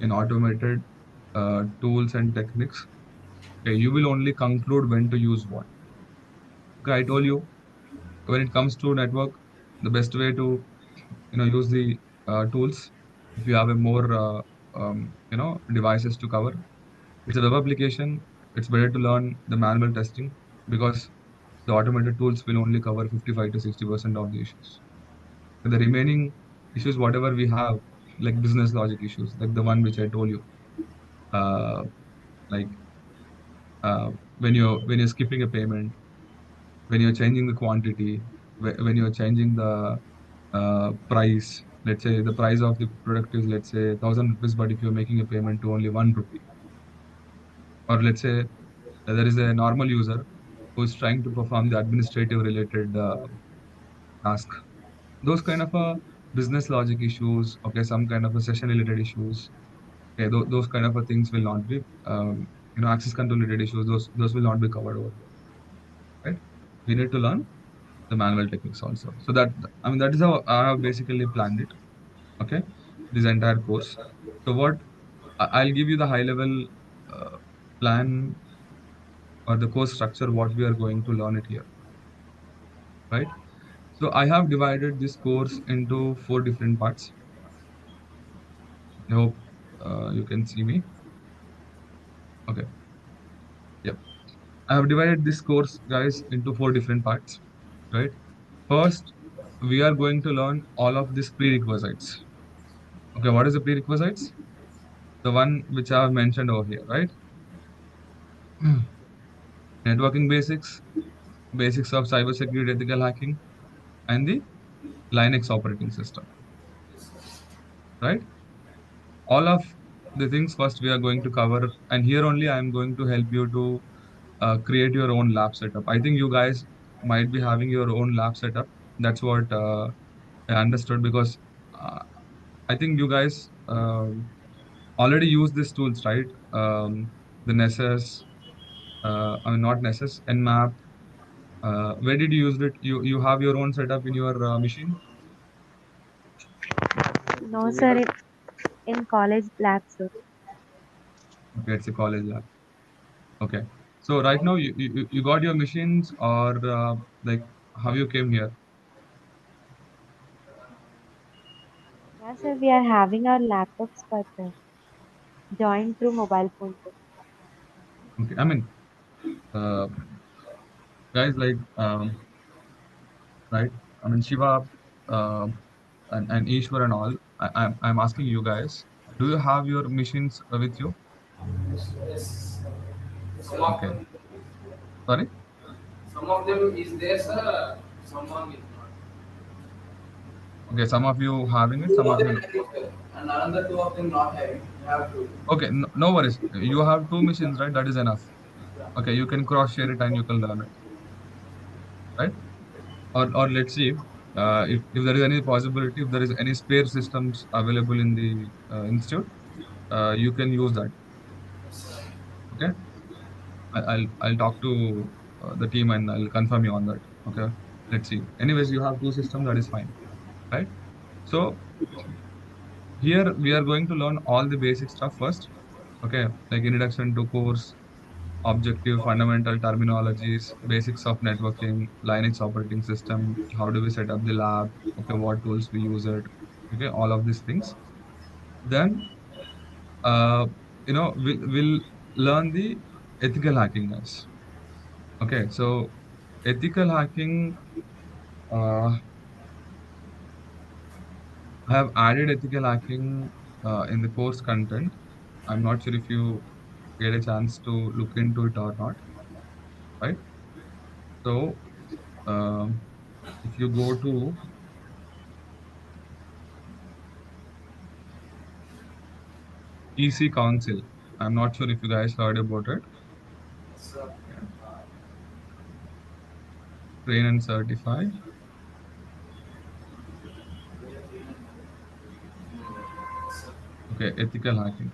and automated tools and techniques. Okay, you will only conclude when to use what. Okay, I told you when it comes to network, the best way to use the tools, if you have a more devices to cover, it's a web application. It's better to learn the manual testing, because the automated tools will only cover 55 to 60% of the issues. And the remaining issues, whatever we have, like business logic issues, like the one which I told you, uh, like when you're skipping a payment, when you're changing the quantity, when you're changing the price. Let's say the price of the product is, let's say, 1,000 rupees, but if you're making a payment to only 1 rupee, or let's say there is a normal user who is trying to perform the administrative related task. Those kind of business logic issues, okay, some kind of a session related issues, okay, those kind of things will not be, access control related issues. Those will not be covered over here, right? We need to learn the manual techniques also. So that, I mean, that is how I have basically planned it. Okay, this entire course. So what I'll give you the high level uh, plan or the course structure, what we are going to learn it here, right? So I have divided this course into four different parts. I hope you can see me. Okay. Yep. I have divided this course, guys, into four different parts, right? First, we are going to learn all of these prerequisites. Okay, what is the prerequisites? the one which I have mentioned over here, right? Networking basics, basics of cybersecurity, ethical hacking, and the Linux operating system, right? All of the things first we are going to cover, and here only I am going to help you to create your own lab setup. I think you guys might be having your own lab setup. That's what I understood, because uh, I think you guys already use these tools, right? The Nessus, I mean not Nessus, Nmap. Where did you use it? You have your own setup in your machine? No, sir, in college lab, sir. Okay, it's a college lab. Okay. So right now you got your machines, or like how you came here? Yeah, sir, we are having our laptops, but joined through mobile phone, sir. Okay. I mean, uh, guys, like right. I mean Shiva, uh, and Ishwar and all. I'm asking you guys. Do you have your machines with you? Yes, yes. Some of Okay. them, Sorry. some of them is there, sir. Someone is not. Okay. Some of you having it. Two Some of of them you. having, sir, and another two of them not having. You have to. Okay. No, no worries. You have two machines, right? That is enough. Yeah. Okay. You can cross share it and you can learn it, right? Or let's see, if there is any possibility, if there is any spare systems available in the institute, you can use that. Okay, I'll talk to the team and I'll confirm you on that. Okay, let's see. Anyways, you have two systems, that is fine, right? So here we are going to learn all the basic stuff first. Okay, like introduction to course, objective, fundamental terminologies, basics of networking, Linux operating system, how do we set up the lab, okay, what tools we use it, okay, all of these things. Then, we'll learn the ethical hacking, guys. Okay, so ethical hacking, I have added ethical hacking in the course content. I'm not sure if you get a chance to look into it or not, right? So, if you go to EC Council. I'm not sure if you guys heard about it. So, Yeah. Train and certify. Okay, ethical hacking.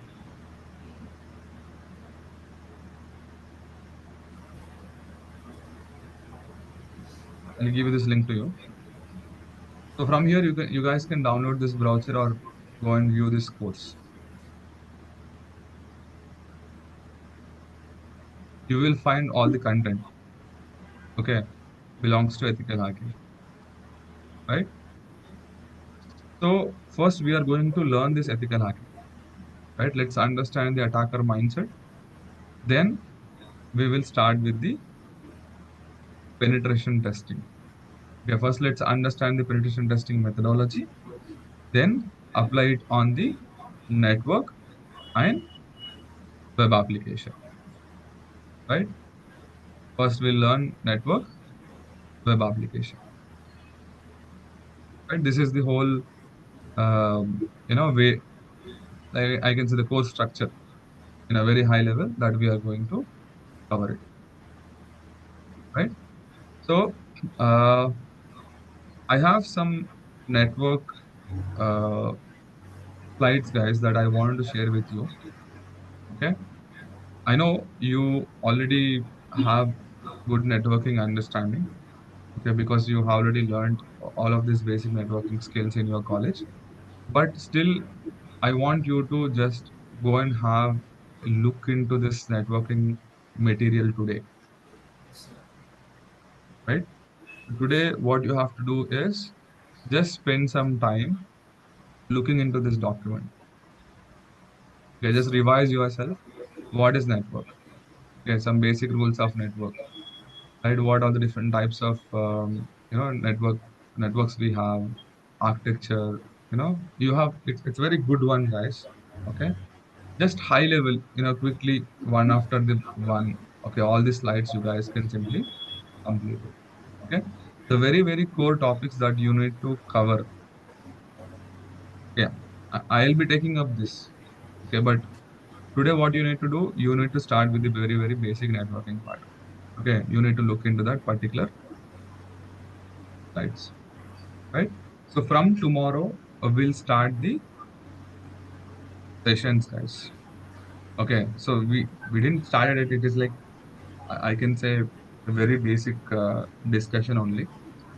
I'll give you this link to you. So from here, you guys can download this browser or go and view this course. You will find all the content. Okay, belongs to ethical hacking, right? So first, we are going to learn this ethical hacking, right? Let's understand the attacker mindset. Then we will start with the penetration testing. Okay, first let's understand the penetration testing methodology. Then apply it on the network and web application, right? First we'll learn network, web application, right? This is the whole, way, like I can say the course structure in a very high level that we are going to cover it, right? So, uh, I have some network uh, slides, guys, that I wanted to share with you. Okay, I know you already have good networking understanding. Okay, because you have already learned all of these basic networking skills in your college. But still, I want you to just go and have a look into this networking material today, right? Today, what you have to do is just spend some time looking into this document. Okay, just revise yourself. What is network? Okay, some basic rules of network, right? What are the different types of networks we have, architecture. You have it's very good one, guys. Okay, Just high level, quickly one after the one. Okay, all the slides you guys can simply complete it. Okay, the very very core topics that you need to cover. Yeah, I'll be taking up this. Okay, but today what you need to do, you need to start with the very very basic networking part. Okay, you need to look into that particular slides, right? So from tomorrow, we'll start the sessions, guys. Okay, so we didn't start it. It is like I can say a very basic discussion only,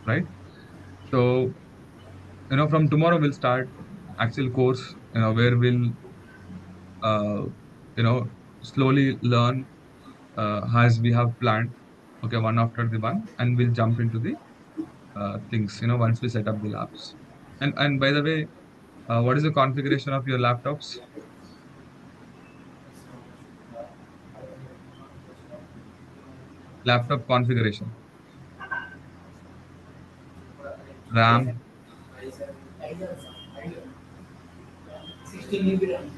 right? So from tomorrow we'll start actual course, where we'll uh, you know slowly learn as we have planned. Okay, one after the one, and we'll jump into the things. Once we set up the labs. And by the way, what is the configuration of your laptops? Laptop configuration, RAM, Ideal, sir. Ideal. 16 GB RAM.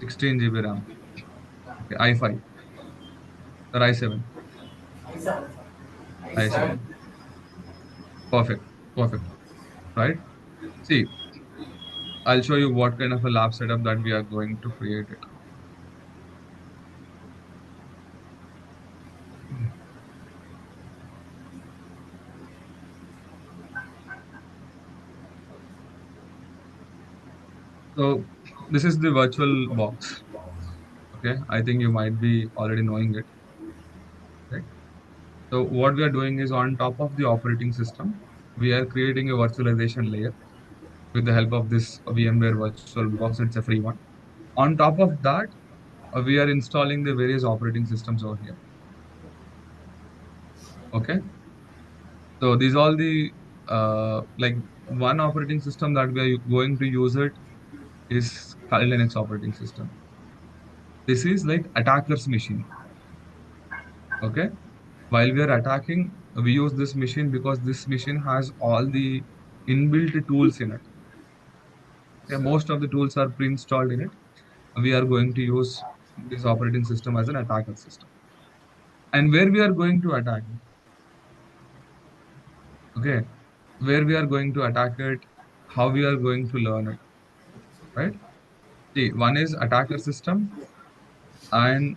16 GB RAM. Okay, i5 or i7, I7, sir. I7. i7. Perfect, perfect. Right. See, I'll show you what kind of a lab setup that we are going to create it. So this is the virtual box. Okay, I think you might be already knowing it, right? So what we are doing is on top of the operating system, we are creating a virtualization layer with the help of this VMware virtual box. It's a free one. On top of that, we are installing the various operating systems over here. Okay, so these all the like one operating system that we are going to use it is Kali Linux operating system. This is like attacker's machine. Okay, while we are attacking, we use this machine because this machine has all the inbuilt tools in it. Okay, most of the tools are pre-installed in it. We are going to use this operating system as an attacker system. And where we are going to attack it? Okay, where we are going to attack it, how we are going to learn it, right? See, one is attacker system, and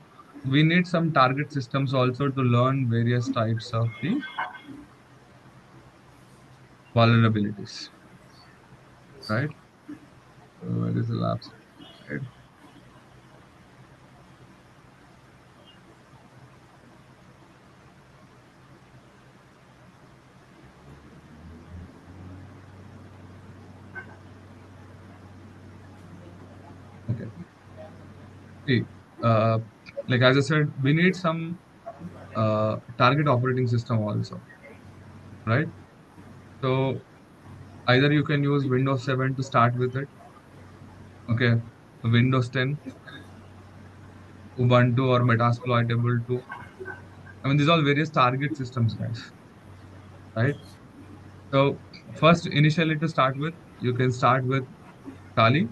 we need some target systems also to learn various types of the vulnerabilities, right? So where is the lab side? Okay. See, uh, like as I said, we need some target operating system also, right? So either you can use Windows 7 to start with it, okay, Windows 10, Ubuntu or Metasploitable 2. I mean, these are all various target systems, guys, right? So first, initially to start with, you can start with Kali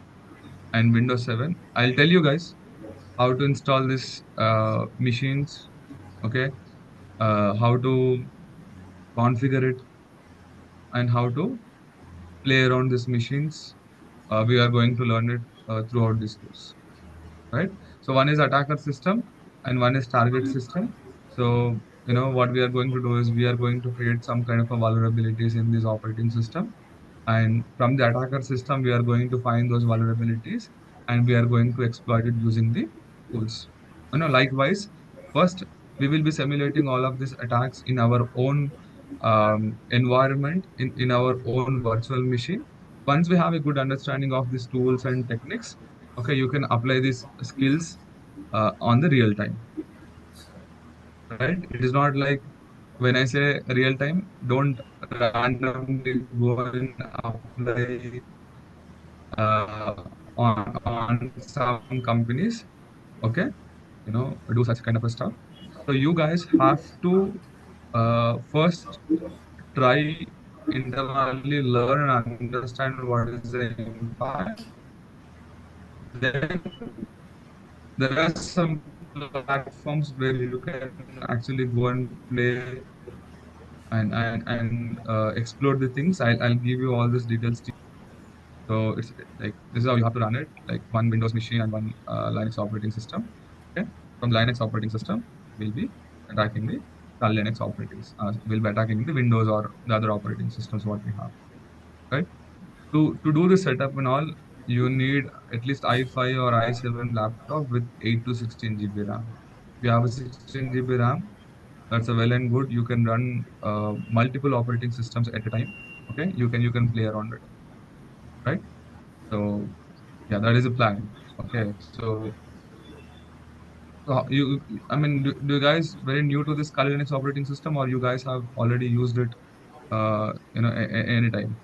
and Windows 7. I'll tell you guys how to install this machines, okay, how to configure it, and how to play around these machines. We are going to learn it throughout this course, right? So one is attacker system and one is target system. So what we are going to do is we are going to create some kind of a vulnerabilities in this operating system, and from the attacker system we are going to find those vulnerabilities, and we are going to exploit it using the tools. Likewise, first we will be simulating all of these attacks in our own environment, in our own virtual machine. Once we have a good understanding of these tools and techniques, okay, you can apply these skills on the real time, right? It is not like when I say real time, don't randomly go and apply on some companies, okay? Do such kind of a stuff. So you guys have to first try internally learn and understand what is the impact Then there are some platforms where you can actually go and play and explore the things. I'll give you all these details to you. So it's like this is how you have to run it, like one Windows machine and one Linux operating system. Okay, from Linux operating system, we'll be attacking the Kali Linux operating. We'll be attacking the Windows or the other operating systems what we have. Right. To do the setup and all, you need at least i5 or i7 laptop with 8 to 16 GB RAM. If you have a 16 GB RAM, that's a well and good. You can run multiple operating systems at a time. Okay, you can play around it, right? So yeah, that is a plan. Okay, so I mean, do you guys very new to this Kali Linux operating system, or you guys have already used it? Anytime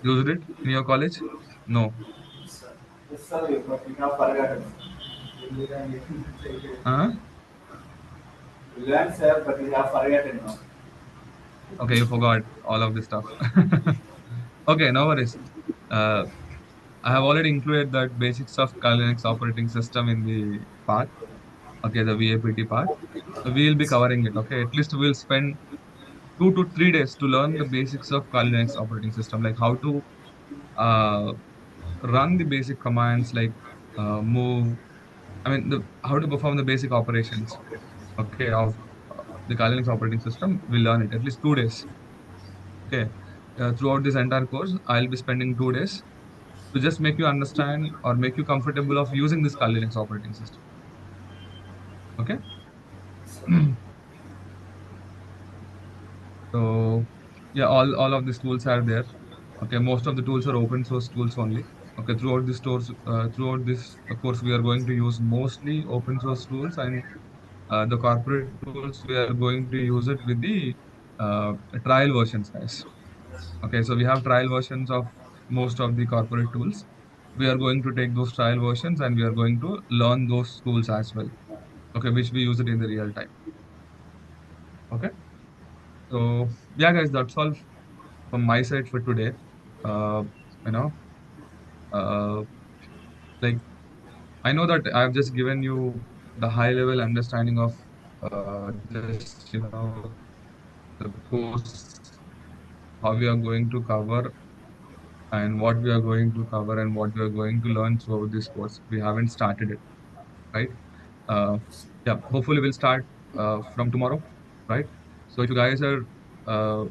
used it in your college? No. Yes, sir, but we have forgotten. Uh-huh. We learned, sir, but we have forgotten now. Okay, you forgot all of this stuff. Okay, no worries. Uh, I have already included that basics of Kali Linux operating system in the part. Okay, the VAPT part. So we will be covering it. Okay, at least we'll spend 2 to 3 days to learn the basics of Kali Linux operating system, like how to uh, run the basic commands, like move. I mean, how to perform the basic operations. Okay, of the Kali Linux operating system. We'll learn it at least 2 days. Okay, throughout this entire course, I'll be spending 2 days to just make you understand or make you comfortable of using this Kali Linux operating system. Okay. So yeah, all of these tools are there. Okay, most of the tools are open source tools only. Okay, throughout this course, we are going to use mostly open source tools, and the corporate tools we are going to use it with the uh, trial versions, guys. Okay, so we have trial versions of most of the corporate tools. We are going to take those trial versions and we are going to learn those tools as well. Okay, which we use it in the real time. Okay, so yeah, guys, that's all from my side for today. Uh, you know, uh, like I know that I've just given you the high level understanding of just the course, how we are going to cover and what we are going to cover and what we are going to learn throughout this course. We haven't started it, right? Uh, yeah, hopefully we'll start from tomorrow, right? So if you guys are, uh,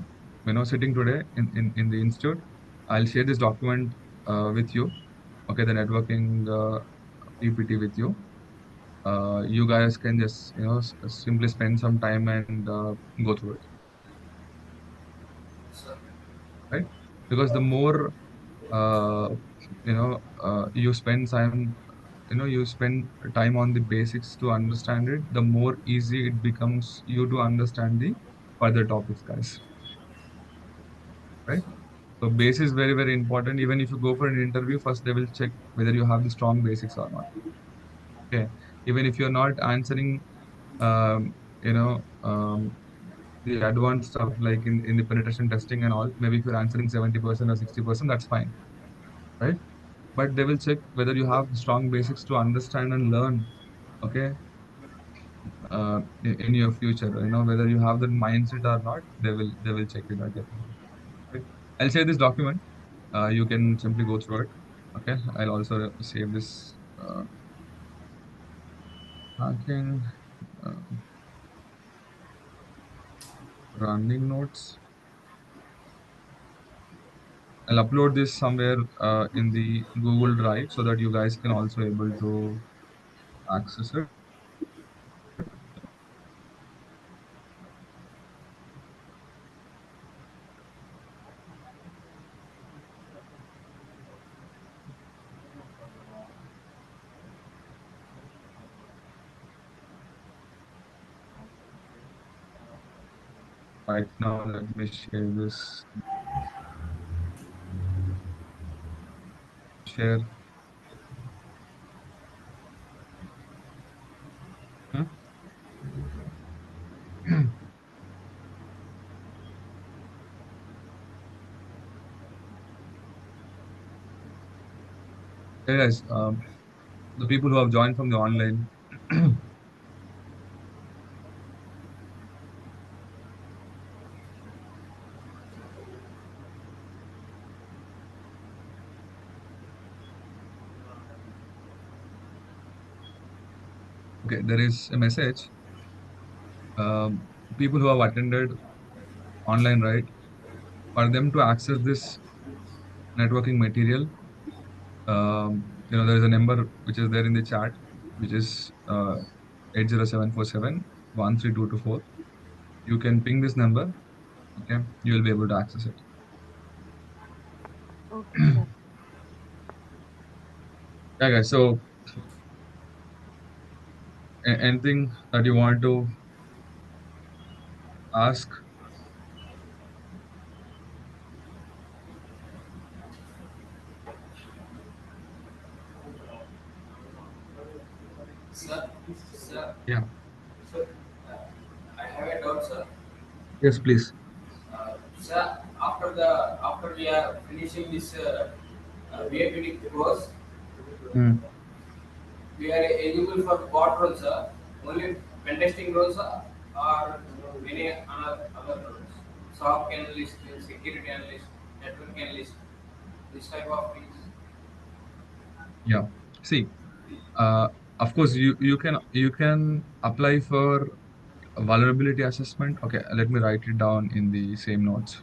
sitting today in the institute, I'll share this document with you. Okay, the networking PPT with you. You guys can just, simply spend some time and go through it, right? Because the more uh, you spend time you spend time on the basics to understand it, the more easy it becomes you to understand the further topics, guys, right? So base is very very important. Even if you go for an interview, first they will check whether you have the strong basics or not. Okay, even if you're not answering um, you know the advanced stuff like in the penetration testing and all, maybe if you're answering 70% or 60%, that's fine, right? But they will check whether you have strong basics to understand and learn. Okay, in your future, whether you have that mindset or not, they will check it again. Right? I'll share this document. You can simply go through it. Okay, I'll also save this hacking uh, running notes. I'll upload this somewhere in the Google Drive so that you guys can also able to access it right now. Let me share this. Share. Hmm? Hey guys, the people who have joined from the online. Okay, there is a message. People who have attended online, right? For them to access this networking material, there is a number which is there in the chat, which is 80747 You can ping this number. Okay, you will be able to access it. Okay, sir. Yeah, guys. So, anything that you want to ask? Sir, sir, Yeah. sir, uh, I have a doubt, sir. Yes, please. Sir, after we are finishing this VAPD course, Hmm. we are eligible for what role, sir? Only pen testing roles, sir, or any other roles? SOC analyst, security analyst, network analyst, this type of things. Yeah. See, uh, of course, you can apply for a vulnerability assessment. Okay, let me write it down in the same notes.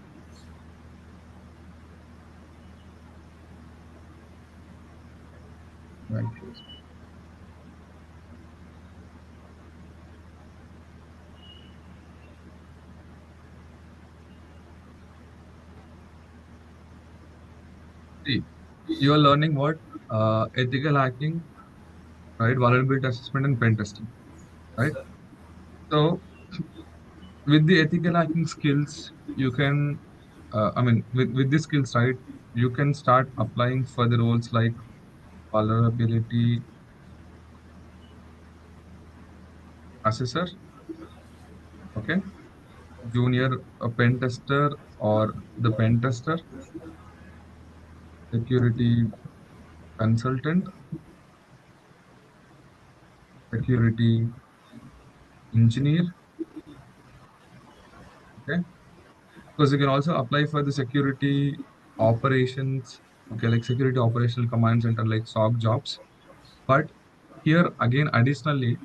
Right. See, you are learning what ethical hacking, right? Vulnerability assessment and pen testing, Yes, right? sir. So, with the ethical hacking skills, you can, with these skills, right? You can start applying for the roles like vulnerability assessor, okay, junior pen tester or the pen tester, security consultant, security engineer, okay. Because you can also apply for the security operations, okay, like security operational command center, like SOC jobs. But here again, additionally,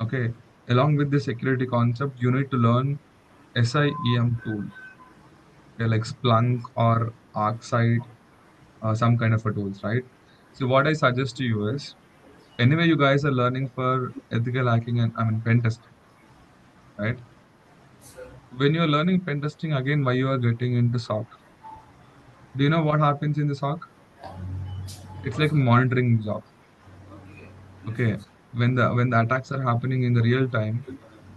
okay, along with the security concept, you need to learn SIEM tool, okay, like Splunk or ArcSight, some kind of a tools, right? So what I suggest to you is, anyway, you guys are learning for ethical hacking and pen testing, right? Yes, sir. When you're learning pen testing again, why you are getting into SOC? Do you know what happens in the SOC? It's like a monitoring job. Okay. Yes, Okay. yes. When the attacks are happening in the real time,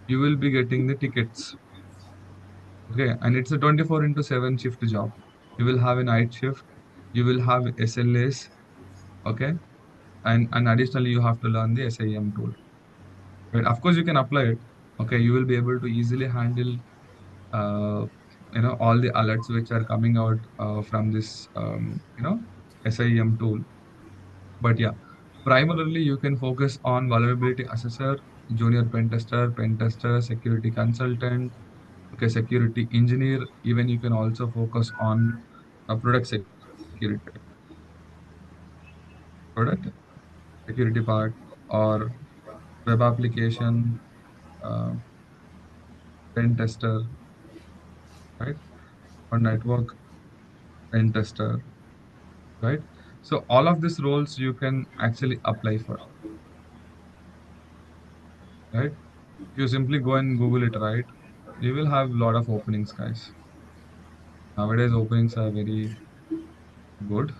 you will be getting the tickets. Okay. And it's a 24 into 7 shift job. You will have a night shift, you will have SLAs, okay. And additionally you have to learn the SIM tool. Right. Of course you can apply it. Okay, you will be able to easily handle uh, all the alerts which are coming out from this SIM tool. But yeah, primarily you can focus on vulnerability assessor, junior pen tester, security consultant, okay, security engineer. Even you can also focus on product security, product security part, or web application uh, pen tester, right? Or network pen tester, right? So all of these roles you can actually apply for, right? You simply go and Google it, right? You will have a lot of openings, guys. Nowadays, openings are very good.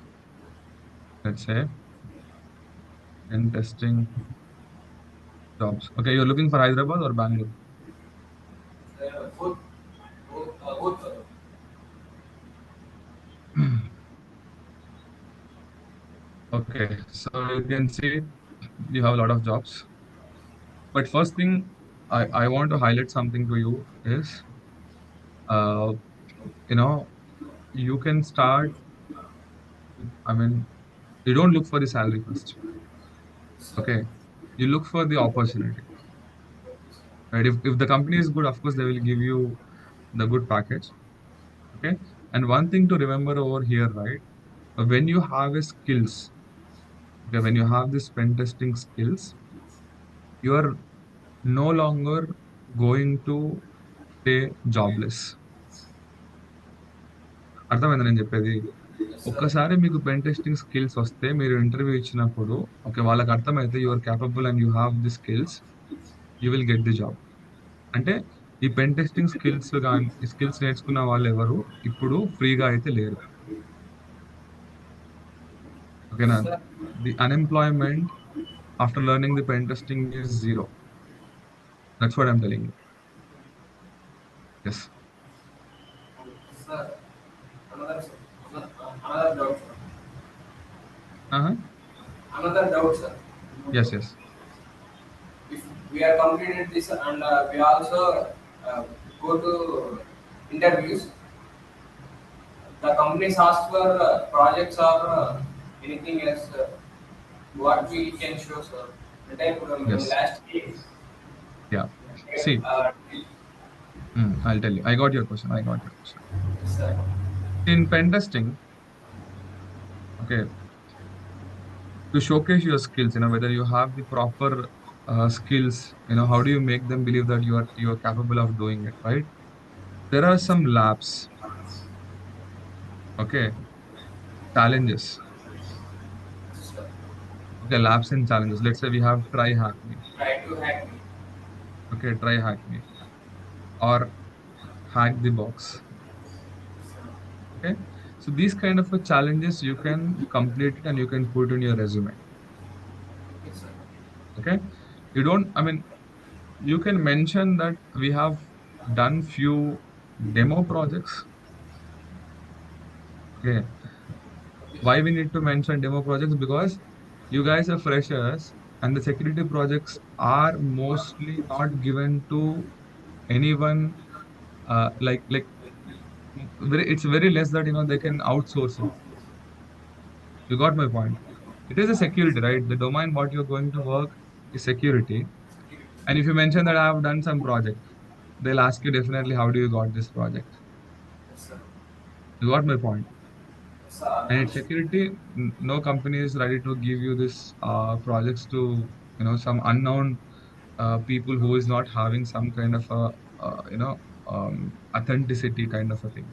Let's say in testing jobs. Okay, you're looking for Hyderabad or Bangalore? Both, both, Okay, so you can see you have a lot of jobs. But first thing, I want to highlight something to you is, uh, you know, you can start. I mean, You don't look for the salary first. sir. Okay. You look for the opportunity. Right. If the company is good, of course they will give you the good package. Okay. And one thing to remember over here, right? When you have a skills, okay, when you have this pen testing skills, you are no longer going to stay jobless. అర్థమైందా నేను చెప్పేది? Yes, sir. ఒక్కసారి మీకు pen testing skills వస్తే మీరు interview ఇచ్చినప్పుడు okay వాళ్ళకి అర్థమైతే you are capable and you have the skills, you will get the job. అంటే ఈ పెన్ టెస్టింగ్ స్కిల్స్ కానీ ఈ స్కిల్స్ నేర్చుకున్న వాళ్ళు ఎవరు ఇప్పుడు ఫ్రీగా అయితే లేరు. ఓకేనా? Sir, the unemployment after learning the pen testing is zero. That's what I'm telling you. Yes. sir, another, another doubt, sir. Another doubt, sir. Yes yes. If we are completed this and we also uh, go to interviews, the companies ask for projects or anything else. What we can show, sir. అంటే ఇప్పుడు మేము Yes. Last Yeah. See, I'll tell you. I got your question. I got your question. Sir In pen testing, okay, to showcase your skills, whether you have the proper skills, how do you make them believe that you are capable of doing it, right? There are some labs, okay, challenges, okay, labs and challenges. Let's say we have try hack me, try to hack me. okay, try hack me, or hack the box, okay. So these kind of challenges you can complete it and you can put in your resume, Yes, sir. okay. You don't, I mean, you can mention that we have done few demo projects. Okay. Why we need to mention demo projects? Because you guys are freshers and the security projects are mostly not given to anyone it's very less that they can outsource it. You got my point. It is a security, right? The domain what you're going to work is security. And if you mention that I have done some project, they'll ask you definitely how do you got this project. Yes, sir. You got my point. Yes, sir. And in security, no company is ready to give you this projects to some unknown people who is not having some kind of a authenticity kind of a thing,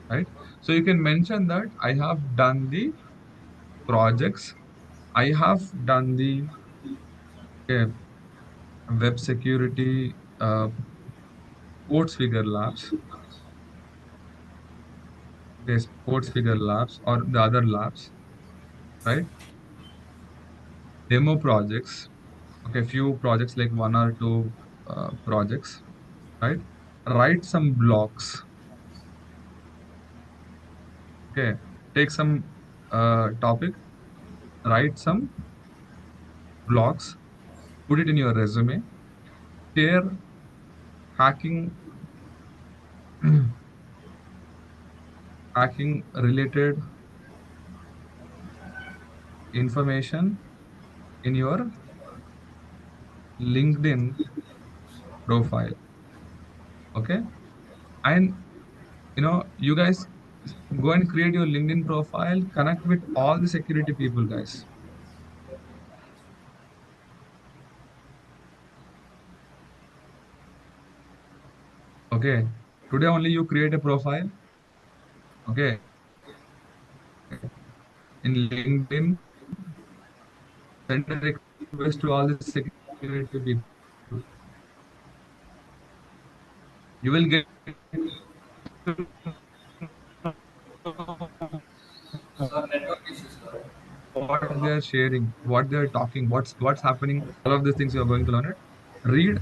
right? So you can mention that I have done the projects, I have done the okay, web security sports figure labs, okay, sports figure labs or the other labs, right? Demo projects, okay, few projects like one or two projects, right? Write some blocks, okay, take some topic, write some blocks, put it in your resume, share hacking hacking related information in your LinkedIn profile, okay. And you guys go and create your LinkedIn profile, connect with all the security people, guys. Okay. Today only you create a profile, okay, in LinkedIn, send a request to all the security people. You will get Sir, network issues, sir. what they are sharing, what they are talking, what's happening. All of these things you are going to learn it. Read.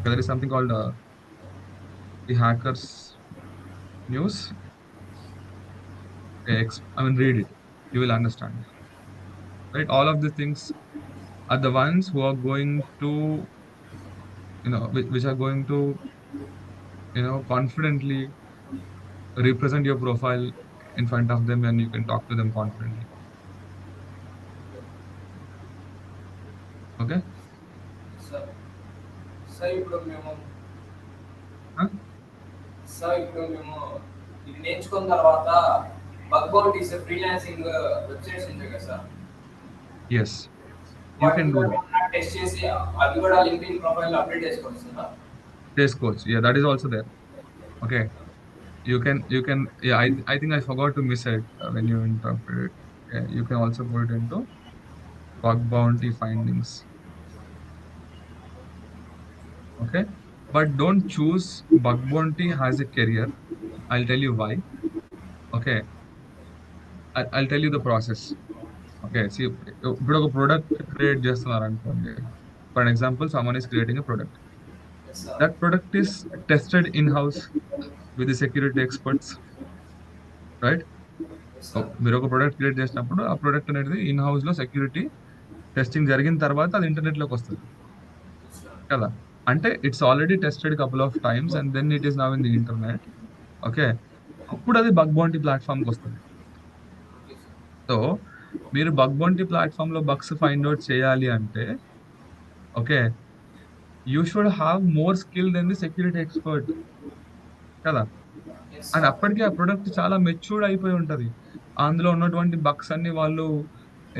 There is something called the hackers news. I mean, read it. You will understand. Right? All of these things are the ones who are going to, which are going to, confidently represent your profile in front of them and you can talk to them confidently. Okay. Sir sir ఇప్పుడు మేము Huh? Sir ఇప్పుడు మేము ఇది నేర్చుకున్న తర్వాత bug bounties freelancing websites ఉంటాయి కదా sir, Yes, you వాటి can do మీద that. టెస్ట్ చేసి అవి కూడా లింక్డ్ఇన్ ప్రొఫైల్ అప్డేట్ చేసుకోవచ్చు sir. Test coach, yeah, that is also there. Okay, you can yeah, I think I forgot to miss it when you interpret it. Okay, you can also put it into bug bounty findings. Okay, but don't choose bug bounty as a career. I'll tell you why. Okay, I'll tell you the process. Okay, see, ఇప్పుడు ఒక product create చేస్తున్నారు అనుకోండి. For an example, someone is creating a product. Yes sir. That product is tested in-house with the security experts, right? Yes So, sir. మీరు ఒక product create చేసినప్పుడు ఆ product అనేది in house లో సెక్యూరిటీ టెస్టింగ్ జరిగిన తర్వాత అది ఇంటర్నెట్ లోకి వస్తుంది ఎస్ సార్. కదా. అంటే it's already tested couple of times and then it is now in the internet. Okay, అప్పుడు అది బగ్ బౌంటీ ప్లాట్ఫామ్ కి వస్తుంది. Okay sir. సో మీరు బగ్ బౌంటీ ప్లాట్ఫామ్ లో బగ్స్ ఫైండ్ అవుట్ చేయాలి అంటే, okay, you should have more skill then the security expert కదా. Yes and sir. అప్పటికే ఆ ప్రొడక్ట్ చాలా మెచ్యూర్డ్ అయిపోయి ఉంటది. అందులో ఉన్నటువంటి బగ్స్ అన్ని వాళ్ళు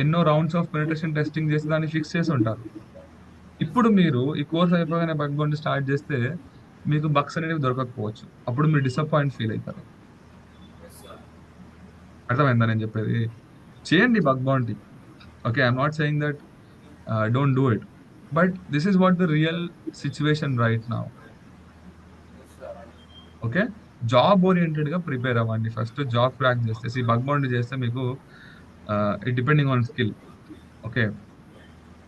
ఎన్నో రౌండ్స్ ఆఫ్ పెనిట్రేషన్ టెస్టింగ్ చేసి దాన్ని ఫిక్స్ చేసి ఉంటారు. ఇప్పుడు మీరు ఈ కోర్స్ అయిపోగానే బగ్ బౌంటీ స్టార్ట్ చేస్తే మీకు బగ్స్ అనేవి దొరకకపోవచ్చు. అప్పుడు మీరు డిసప్పాయింట్ ఫీల్ అవుతారు. Yes sir. అర్థమైందా నేను చెప్పేది? చేయండి bug bounty. Okay, I'm not saying that don't do it, but this is what the real situation right now. Yes sir. Okay, job oriented గా ప్రిపేర్ అవ్వండి. ఫస్ట్ జాబ్ క్రాక్ చేస్తే bug boundary చేస్తే మీకు it depending on skill. Okay,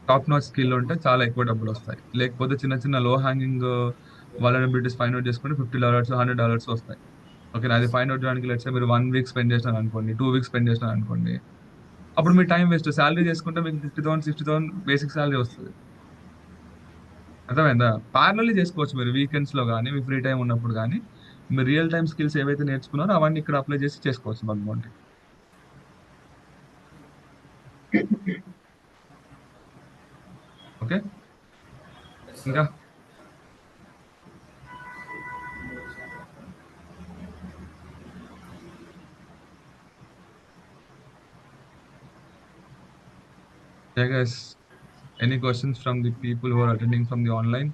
top notch skill ఉంటే చాలా ఎక్కువ డబ్బులు వస్తాయి. లేకపోతే చిన్న చిన్న లో హ్యాంగింగ్ వలనబిలిటీస్ ఫైండ్ అవుట్ చేసుకుంటే $50 $100 వస్తాయి. ఓకే, అది ఫైండ్ అవుట్ చేయడానికి లెట్స్ సే మీరు 1 వీక్ స్పెండ్ చేసినారు అనుకోండి, 2 వీక్స్ స్పెండ్ చేసినారు అనుకోండి, అప్పుడు మీ టైం వేస్ట్. శాలరీ చేసుకుంటే మీకు 50,000 60,000 బేసిక్ శాలరీ వస్తుంది. అర్థమైందా? ప్యారలీ చేసుకోవచ్చు మీరు వీకెండ్స్ లో కానీ మీ ఫ్రీ టైం ఉన్నప్పుడు కానీ. మీరు రియల్ టైమ్ స్కిల్స్ ఏవైతే నేర్చుకున్నారో అవన్నీ ఇక్కడ అప్లై చేసి చేసుకోవచ్చు బగ్ బౌంటీ. ఓకే, ఎస్ ఇంకా sir. guys, any questions from the people who are attending from the online?